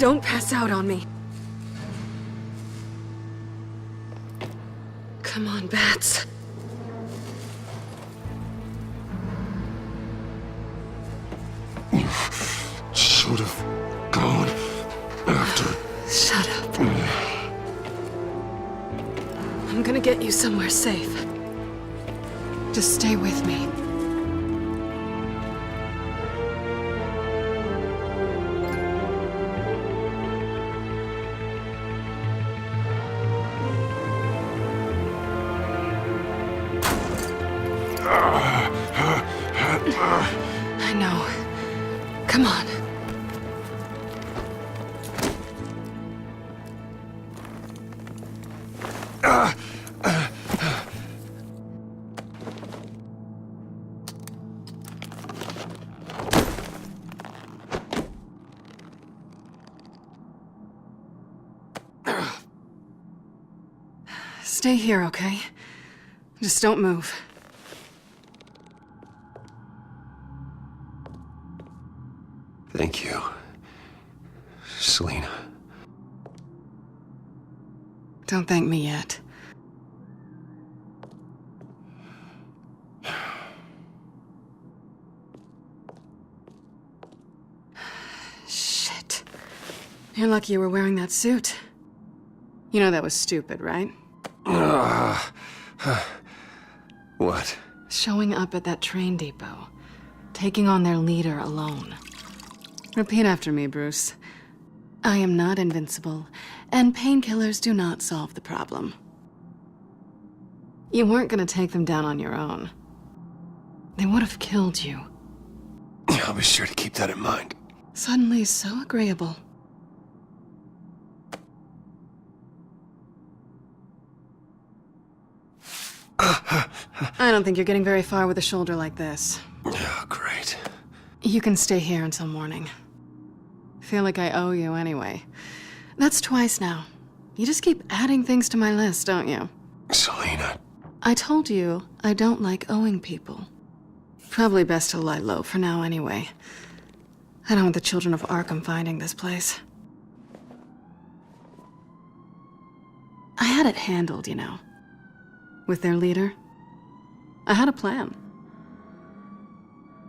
Don't pass out on me. Come on, Bats. Should have gone after. Shut up. I'm gonna get you somewhere safe. Just stay with me. I know. Come on. Stay here, okay? Just don't move. Thank you, Selina. Don't thank me yet. Shit. You're lucky you were wearing that suit. You know that was stupid, right? What? Showing up at that train depot. Taking on their leader alone. Repeat after me, Bruce. I am not invincible, and painkillers do not solve the problem. You weren't gonna take them down on your own. They would have killed you. I'll be sure to keep that in mind. Suddenly so agreeable. I don't think you're getting very far with a shoulder like this. Oh, great. You can stay here until morning. Feel like I owe you anyway. That's twice now. You just keep adding things to my list, don't you? Selina. I told you I don't like owing people. Probably best to lie low for now anyway. I don't want the children of Arkham finding this place. I had it handled, you know. With their leader. I had a plan.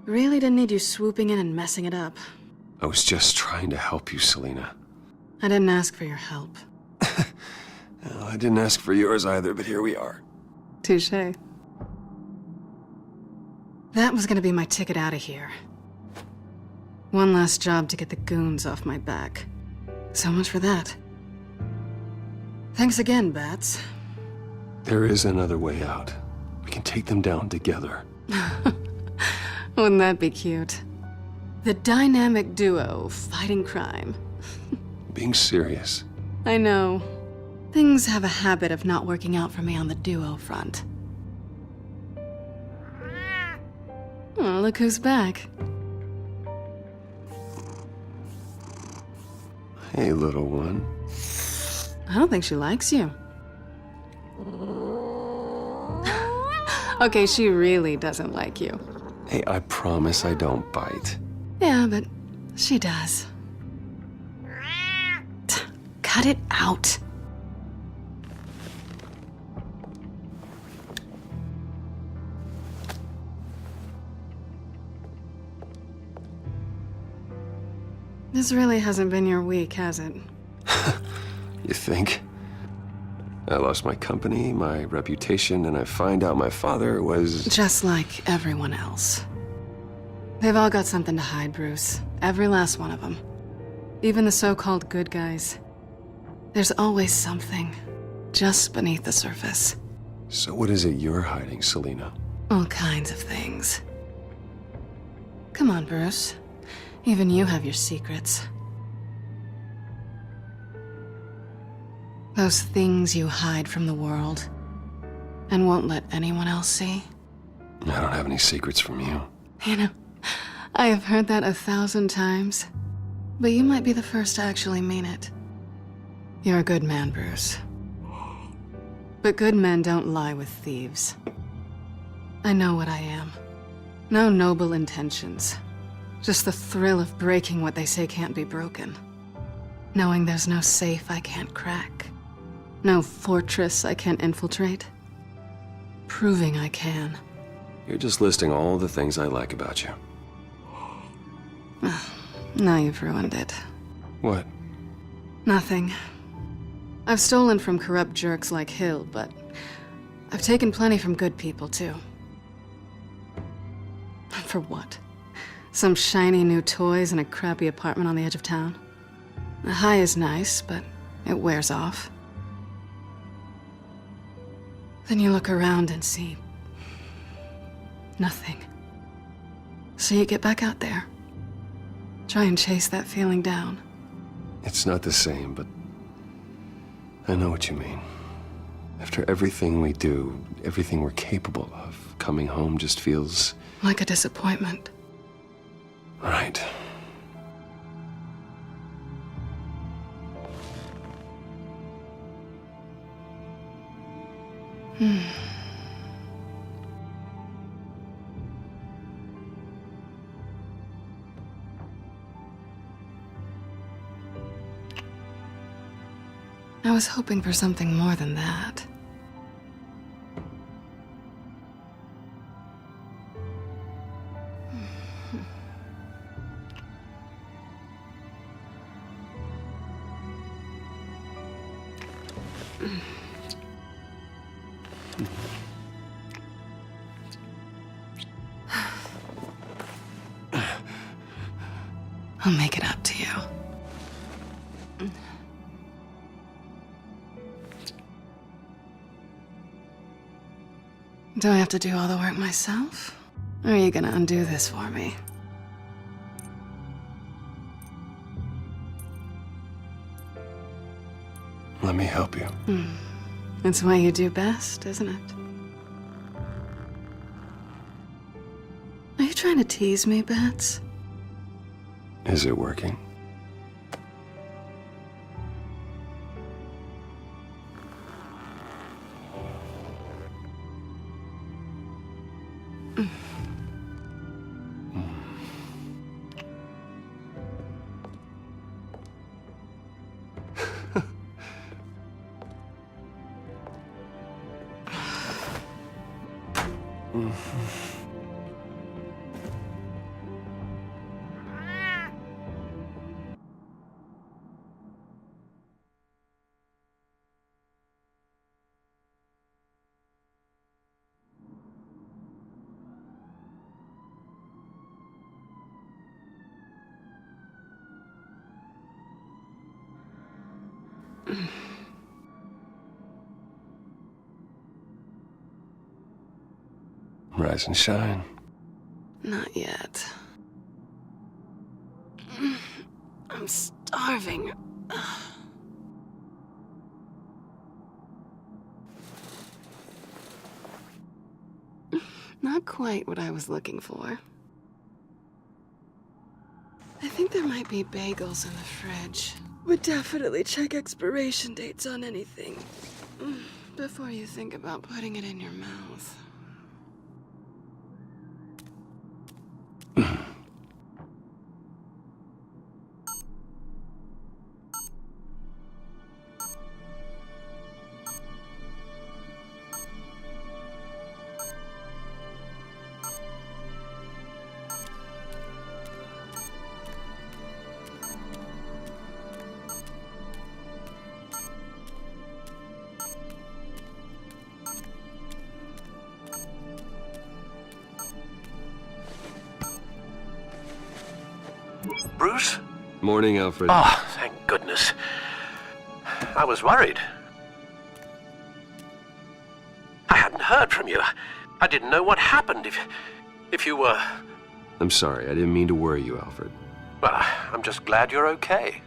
Really didn't need you swooping in and messing it up. I was just trying to help you, Selina. I didn't ask for your help. Well, I didn't ask for yours either, but here we are. Touché. That was gonna be my ticket out of here. One last job to get the goons off my back. So much for that. Thanks again, Bats. There is another way out. We can take them down together. Wouldn't that be cute? The dynamic duo fighting crime. Being serious. I know. Things have a habit of not working out for me on the duo front. Oh, look who's back. Hey, little one. I don't think she likes you. Okay, she really doesn't like you. Hey, I promise I don't bite. Yeah, but she does. Cut it out. This really hasn't been your week, has it? You think? I lost my company, my reputation, and I find out my father was... Just like everyone else. They've all got something to hide, Bruce. Every last one of them. Even the so-called good guys. There's always something, just beneath the surface. So what is it you're hiding, Selina? All kinds of things. Come on, Bruce. Even you have your secrets. Those things you hide from the world and won't let anyone else see. I don't have any secrets from you. You know, I have heard that 1,000 times, but you might be the first to actually mean it. You're a good man, Bruce. But good men don't lie with thieves. I know what I am. No noble intentions. Just the thrill of breaking what they say can't be broken. Knowing there's no safe I can't crack. No fortress I can't infiltrate. Proving I can. You're just listing all the things I like about you. Now you've ruined it. What? Nothing. I've stolen from corrupt jerks like Hill, but I've taken plenty from good people, too. For what? Some shiny new toys and a crappy apartment on the edge of town? The high is nice, but it wears off. Then you look around and see nothing. So you get back out there. Try and chase that feeling down. It's not the same, but I know what you mean. After everything we do, everything we're capable of, coming home just feels... like a disappointment. Right. I was hoping for something more than that. I'll make it up to you. Do I have to do all the work myself? Or are you gonna undo this for me? Let me help you. It's what you do best, isn't it? Are you trying to tease me, Bats? Is it working? Rise and shine. Not yet. I'm starving. Not quite what I was looking for. I think there might be bagels in the fridge. Would definitely check expiration dates on anything before you think about putting it in your mouth. Bruce? Morning, Alfred. Oh, thank goodness. I was worried. I hadn't heard from you. I didn't know what happened if you were... I'm sorry, I didn't mean to worry you, Alfred. Well, I'm just glad you're okay.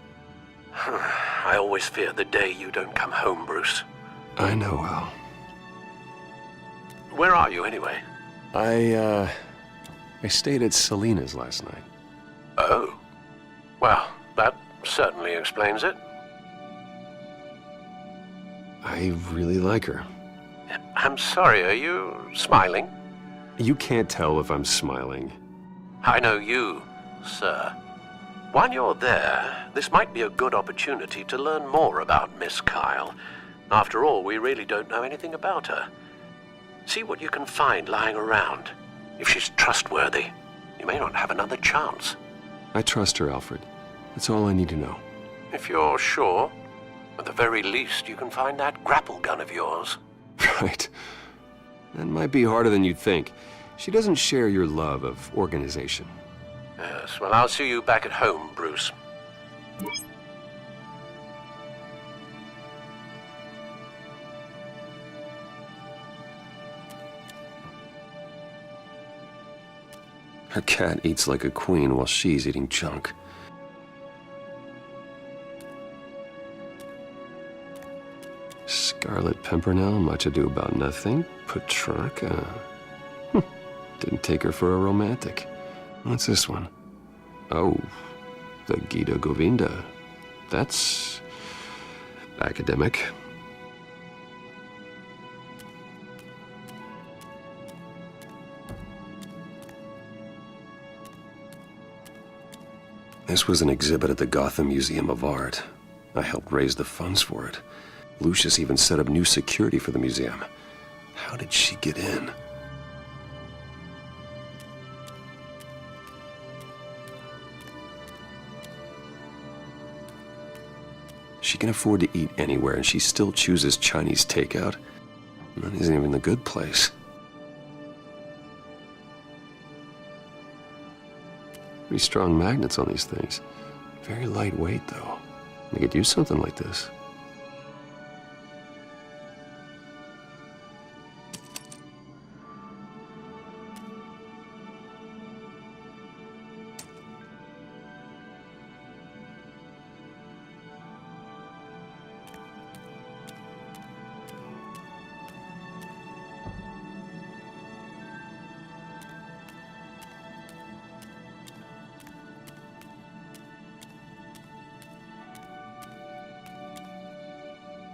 I always fear the day you don't come home, Bruce. I know, Al. Where are you, anyway? I stayed at Selena's last night. Oh. Well, that certainly explains it. I really like her. I'm sorry, are you smiling? You can't tell if I'm smiling. I know you, sir. While you're there, this might be a good opportunity to learn more about Miss Kyle. After all, we really don't know anything about her. See what you can find lying around. If she's trustworthy, you may not have another chance. I trust her, Alfred. That's all I need to know. If you're sure, at the very least, you can find that grapple gun of yours. Right. That might be harder than you'd think. She doesn't share your love of organization. Yes, well, I'll see you back at home, Bruce. Her cat eats like a queen while she's eating junk. Scarlet Pimpernel, much ado about nothing. Petrarca. Didn't take her for a romantic. What's this one? Oh, the Gita Govinda. That's academic. This was an exhibit at the Gotham Museum of Art. I helped raise the funds for it. Lucius even set up new security for the museum. How did she get in? She can afford to eat anywhere, and she still chooses Chinese takeout. That isn't even the good place. Pretty strong magnets on these things. Very lightweight, though. They could use something like this.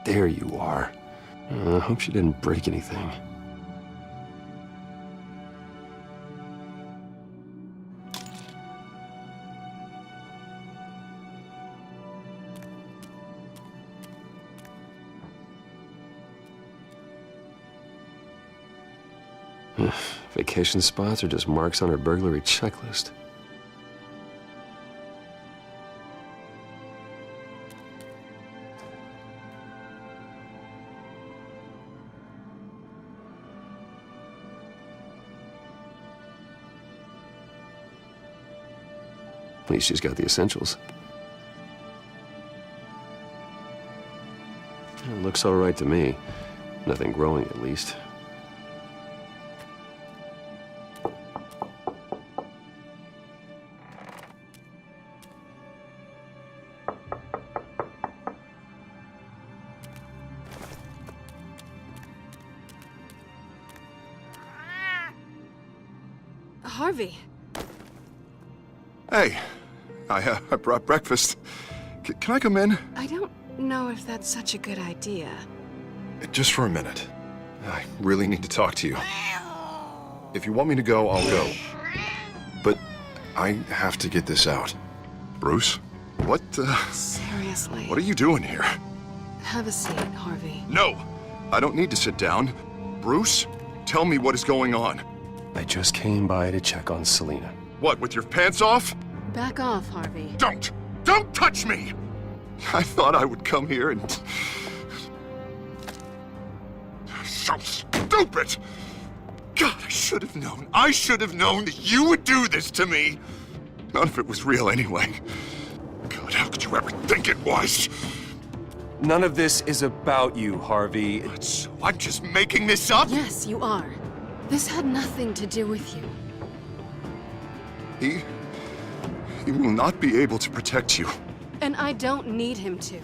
There you are. I hope she didn't break anything. Vacation spots are just marks on her burglary checklist. At least she's got the essentials. It looks all right to me. Nothing growing, at least. Harvey. Hey, I brought breakfast. Can I come in? I don't know if that's such a good idea. Just for a minute. I really need to talk to you. If you want me to go, I'll go. But I have to get this out. Bruce? What, Seriously. What are you doing here? Have a seat, Harvey. No! I don't need to sit down. Bruce, tell me what is going on. I just came by to check on Selina. What, with your pants off? Back off, Harvey. Don't touch me! I thought I would come here and... So stupid! God, I should have known. I should have known that you would do this to me. None of it was real anyway. God, how could you ever think it was? None of this is about you, Harvey. So I'm just making this up? Yes, you are. This had nothing to do with you. He will not be able to protect you. And I don't need him to.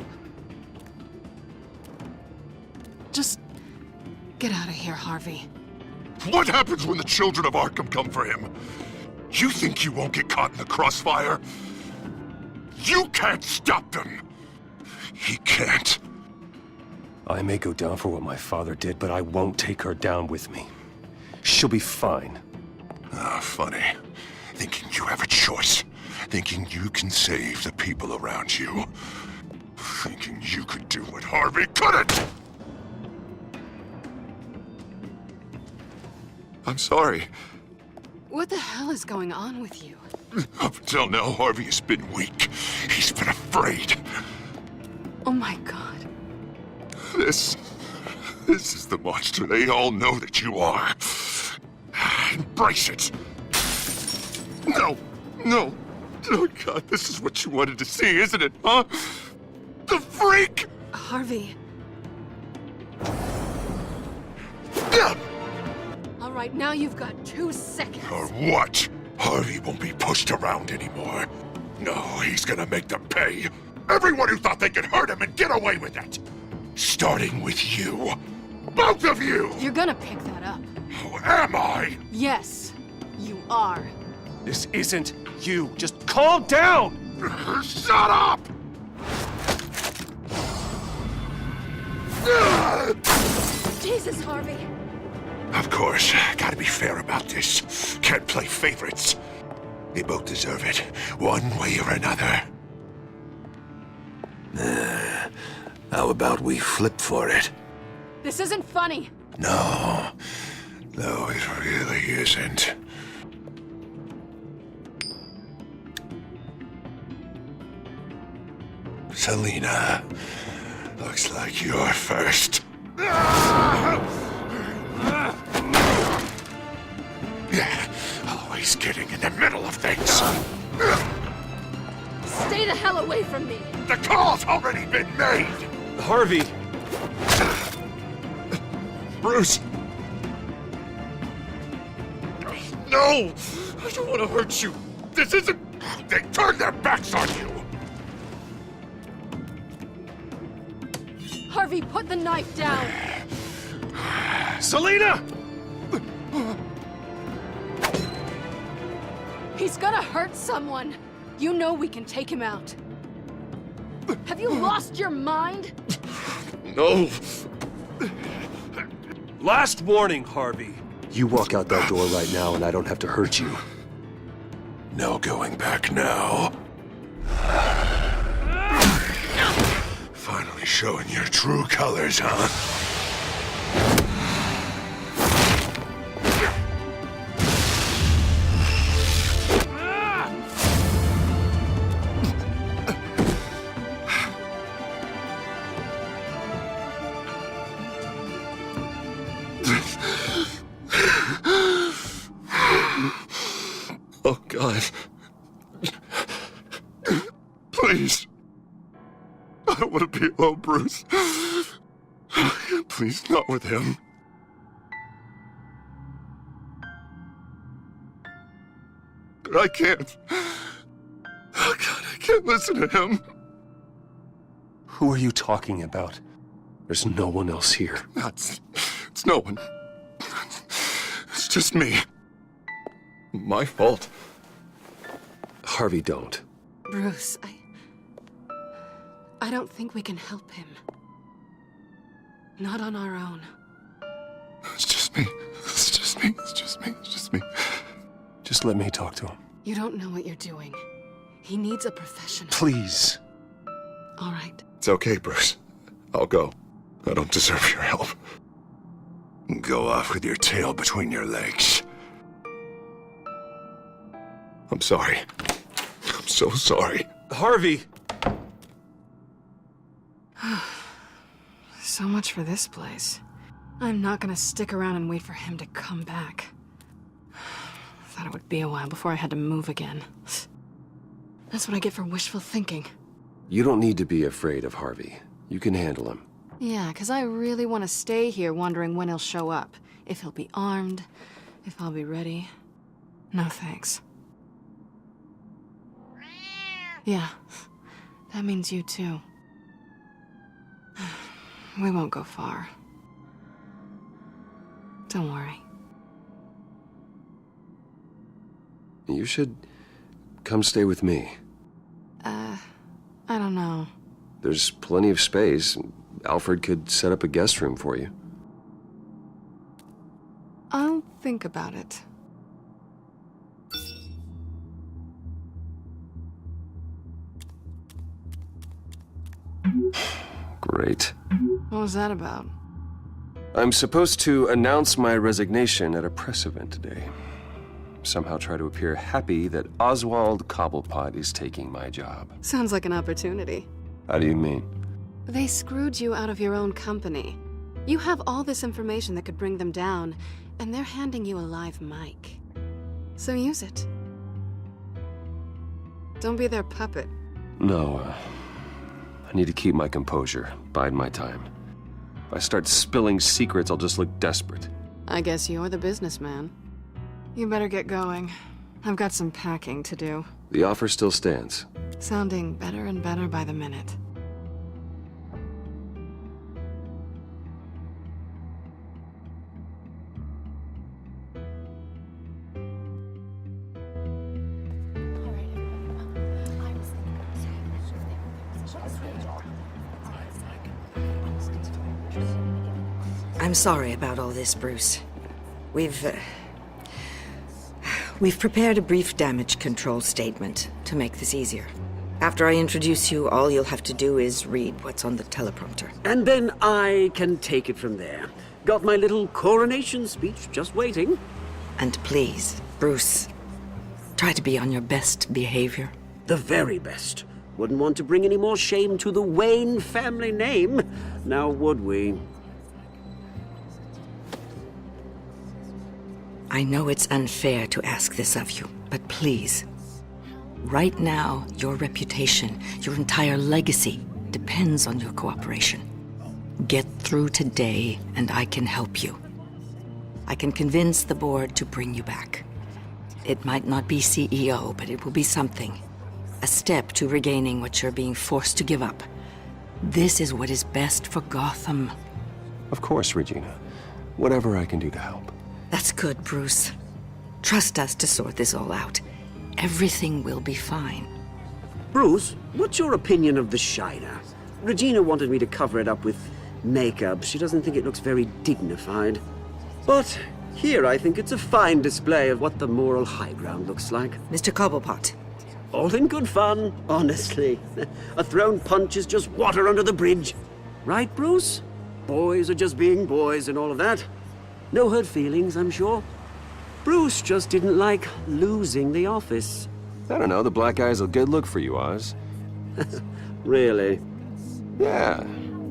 Just get out of here, Harvey. What happens when the children of Arkham come for him? You think you won't get caught in the crossfire? You can't stop them. He can't. I may go down for what my father did, but I won't take her down with me. She'll be fine. Ah, funny. Thinking you have a choice. thinking you can save the people around you. Thinking you could do what Harvey couldn't! I'm sorry. What the hell is going on with you? Up until now, Harvey has been weak. He's been afraid. Oh my god. This is the monster they all know that you are. Embrace it. No. Oh God, this is what you wanted to see, isn't it, huh? The freak! Harvey. All right, now you've got 2 seconds. Or what? Harvey won't be pushed around anymore. No, he's gonna make them pay. Everyone who thought they could hurt him and get away with it. Starting with you. Both of you! You're gonna pick that up. Who am I? Yes, you are. This isn't you. Just calm down! Shut up! Jesus, Harvey. Of course, gotta be fair about this. Can't play favorites. They both deserve it, one way or another. How about we flip for it? This isn't funny. No, it really isn't. Selina, looks like you're first. Yeah, always getting in the middle of things. Stay the hell away from me. The call's already been made. Harvey! Bruce! No! I don't want to hurt you. This isn't... They turned their backs on you. Harvey, put the knife down. Selina! He's gonna hurt someone. You know we can take him out. Have you lost your mind? No. Last warning, Harvey. You walk out that door right now and I don't have to hurt you. No going back now. Finally showing your true colors, huh? Oh, God. Please. I don't want to be alone, Bruce. Please, not with him. But I can't. Oh, God, I can't listen to him. Who are you talking about? There's no one else here. It's no one. It's just me. My fault. Harvey, don't. Bruce, I don't think we can help him. Not on our own. It's just me. It's just me. It's just me. It's just me. Just let me talk to him. You don't know what you're doing. He needs a professional. Please. All right. It's okay, Bruce. I'll go. I don't deserve your help. Go off with your tail between your legs. I'm sorry. I'm so sorry. Harvey! So much for this place. I'm not gonna stick around and wait for him to come back. Thought it would be a while before I had to move again. That's what I get for wishful thinking. You don't need to be afraid of Harvey. You can handle him. Yeah, 'cause I really want to stay here wondering when he'll show up. If he'll be armed, if I'll be ready. No thanks. Yeah, that means you too. We won't go far. Don't worry. You should come stay with me. I don't know. There's plenty of space. Alfred could set up a guest room for you. I'll think about it. Great. What was that about? I'm supposed to announce my resignation at a press event today. Somehow try to appear happy that Oswald Cobblepot is taking my job. Sounds like an opportunity. How do you mean? They screwed you out of your own company. You have all this information that could bring them down, and they're handing you a live mic. So use it. Don't be their puppet. No, I need to keep my composure, bide my time. If I start spilling secrets, I'll just look desperate. I guess you're the businessman. You better get going. I've got some packing to do. The offer still stands. Sounding better and better by the minute. I'm sorry about all this, Bruce. We've prepared a brief damage control statement to make this easier. After I introduce you, all you'll have to do is read what's on the teleprompter. And then I can take it from there. Got my little coronation speech just waiting. And please, Bruce, try to be on your best behavior. The very best. Wouldn't want to bring any more shame to the Wayne family name, now would we? I know it's unfair to ask this of you, but please, right now, your reputation, your entire legacy, depends on your cooperation. Get through today, and I can help you. I can convince the board to bring you back. It might not be CEO, but it will be something. A step to regaining what you're being forced to give up. This is what is best for Gotham. Of course, Regina. Whatever I can do to help. That's good, Bruce. Trust us to sort this all out. Everything will be fine. Bruce, what's your opinion of the Shiner? Regina wanted me to cover it up with makeup. She doesn't think it looks very dignified. But here I think it's a fine display of what the moral high ground looks like. Mr. Cobblepot. All in good fun, honestly. A thrown punch is just water under the bridge. Right, Bruce? Boys are just being boys and all of that. No hurt feelings, I'm sure. Bruce just didn't like losing the office. I don't know, the black eye's a good look for you, Oz. Really? Yeah.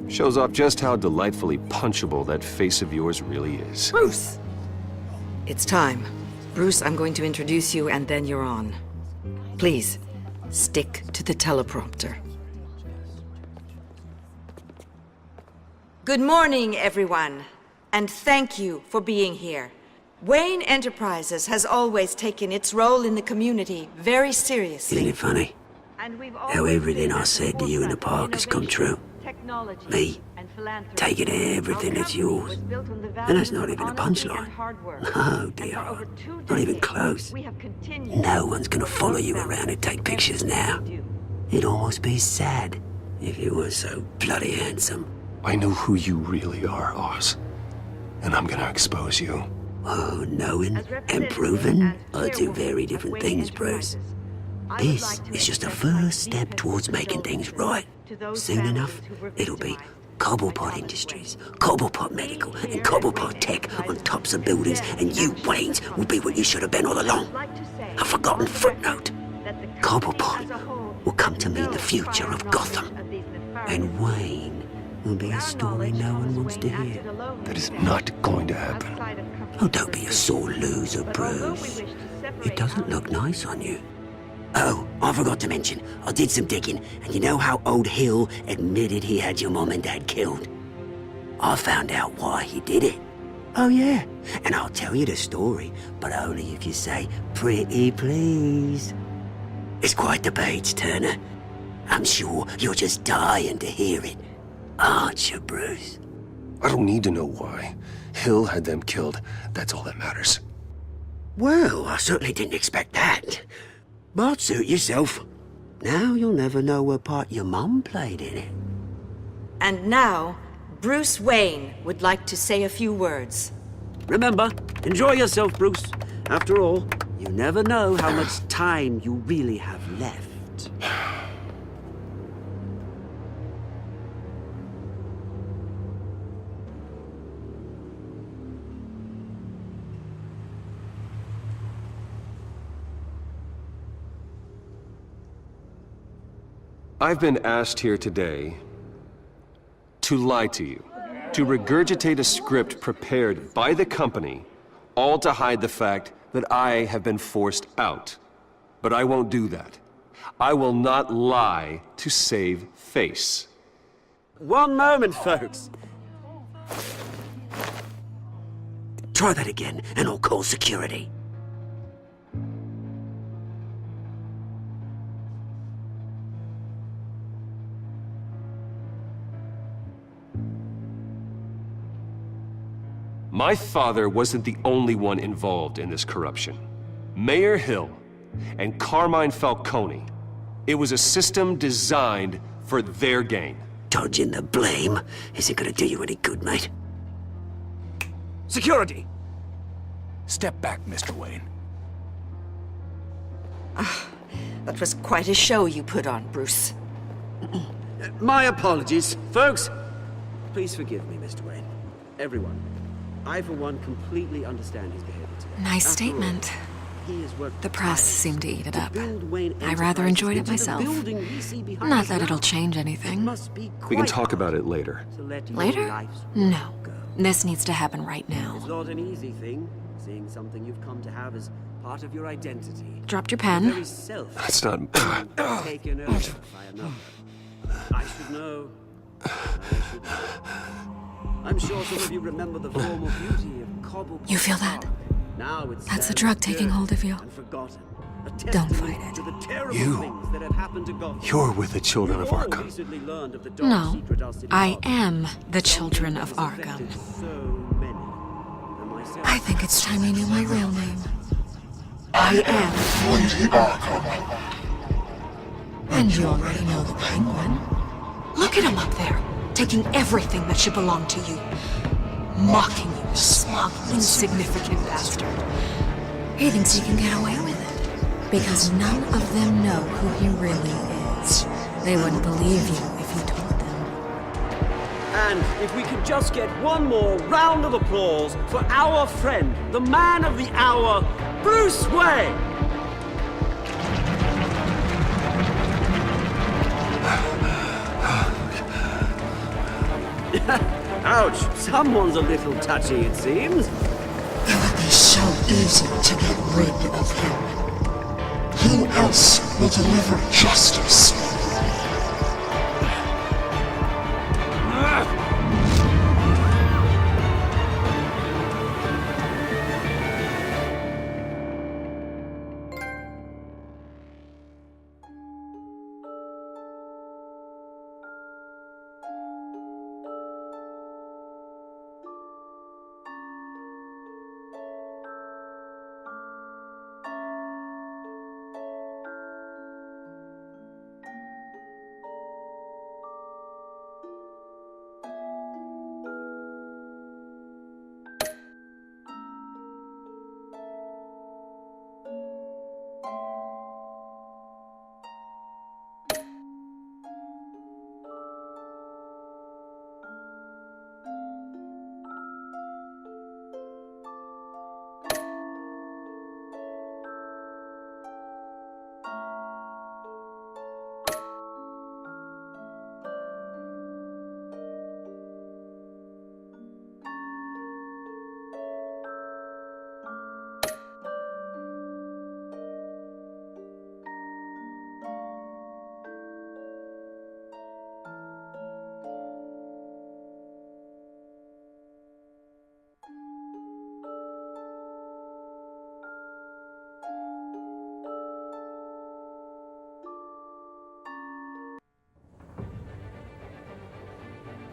Shows off just how delightfully punchable that face of yours really is. Bruce! It's time. Bruce, I'm going to introduce you and then you're on. Please, stick to the teleprompter. Good morning, everyone. And thank you for being here. Wayne Enterprises has always taken its role in the community very seriously. Isn't it funny? How everything I said to you in the park has come true. Me, taking everything that's yours. And that's not even a punchline. No, dear. Not even close. No one's gonna follow you around and take pictures now. It'd almost be sad if you were so bloody handsome. I know who you really are, Oz. And I'm gonna expose you. Oh, knowing and proving are two very different things, Bruce. This is just a first step towards making things right. Soon enough, it'll be Cobblepot Industries, Cobblepot Medical, and Cobblepot Tech on tops of buildings, and you, Waynes, will be what you should have been all along. A forgotten footnote. Cobblepot will come to mean the future of Gotham. And Wayne will be a story no one wants to hear. That is not going to happen. Oh, don't be a sore loser, Bruce. It doesn't look nice on you. Oh, I forgot to mention, I did some digging, and you know how old Hill admitted he had your mom and dad killed? I found out why he did it. Oh, yeah, and I'll tell you the story, but only if you say, pretty please. It's quite the page, Turner. I'm sure you're just dying to hear it. Aren't you, Bruce? I don't need to know why. Hill had them killed. That's all that matters. Well, I certainly didn't expect that. But suit yourself. Now you'll never know what part your mum played in it. And now, Bruce Wayne would like to say a few words. Remember, enjoy yourself, Bruce. After all, you never know how much time you really have left. I've been asked here today to lie to you, to regurgitate a script prepared by the company, all to hide the fact that I have been forced out. But I won't do that. I will not lie to save face. One moment, folks. Try that again, and I'll call security. My father wasn't the only one involved in this corruption. Mayor Hill and Carmine Falcone. It was a system designed for their gain. Dodging the blame isn't gonna do you any good, mate. Security! Step back, Mr. Wayne. That was quite a show you put on, Bruce. My apologies, folks. Please forgive me, Mr. Wayne. Everyone. I, for one, completely understand his behavior today. Nice statement. The press seemed to eat it up. I rather enjoyed it myself. Not that it'll change anything. We can talk about it later. Later? No. This needs to happen right now. It's not an easy thing, seeing something you've come to have as part of your identity. Dropped your pen. That's not... Taken over by another. I should know. I'm sure some of you remember the formal beauty of cobble. You feel that? Now it's That's the drug taking hold of you. Don't fight it. You're with the Children of Arkham. No, I am the Children of Arkham. I think it's time you knew my real name. I am Lady Arkham. And you already know the Penguin. Look at him up there, taking everything that should belong to you. Mocking you, smug, insignificant bastard. He thinks he can get away with it, because none of them know who he really is. They wouldn't believe you if you told them. And if we could just get one more round of applause for our friend, the man of the hour, Bruce Wayne! Ouch, someone's a little touchy, it seems. It would be so easy to get rid of him. Who else will deliver justice?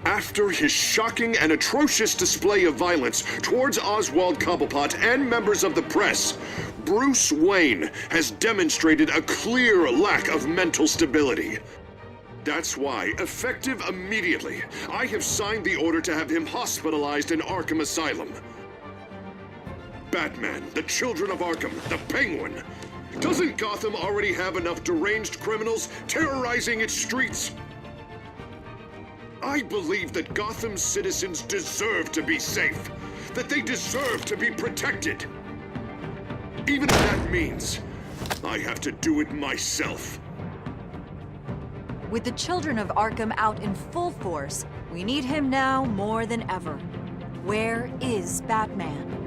After his shocking and atrocious display of violence towards Oswald Cobblepot and members of the press, Bruce Wayne has demonstrated a clear lack of mental stability. That's why, effective immediately, I have signed the order to have him hospitalized in Arkham Asylum. Batman, the Children of Arkham, the Penguin. Doesn't Gotham already have enough deranged criminals terrorizing its streets? I believe that Gotham's citizens deserve to be safe, that they deserve to be protected. Even if that means I have to do it myself. With the children of Arkham out in full force, we need him now more than ever. Where is Batman?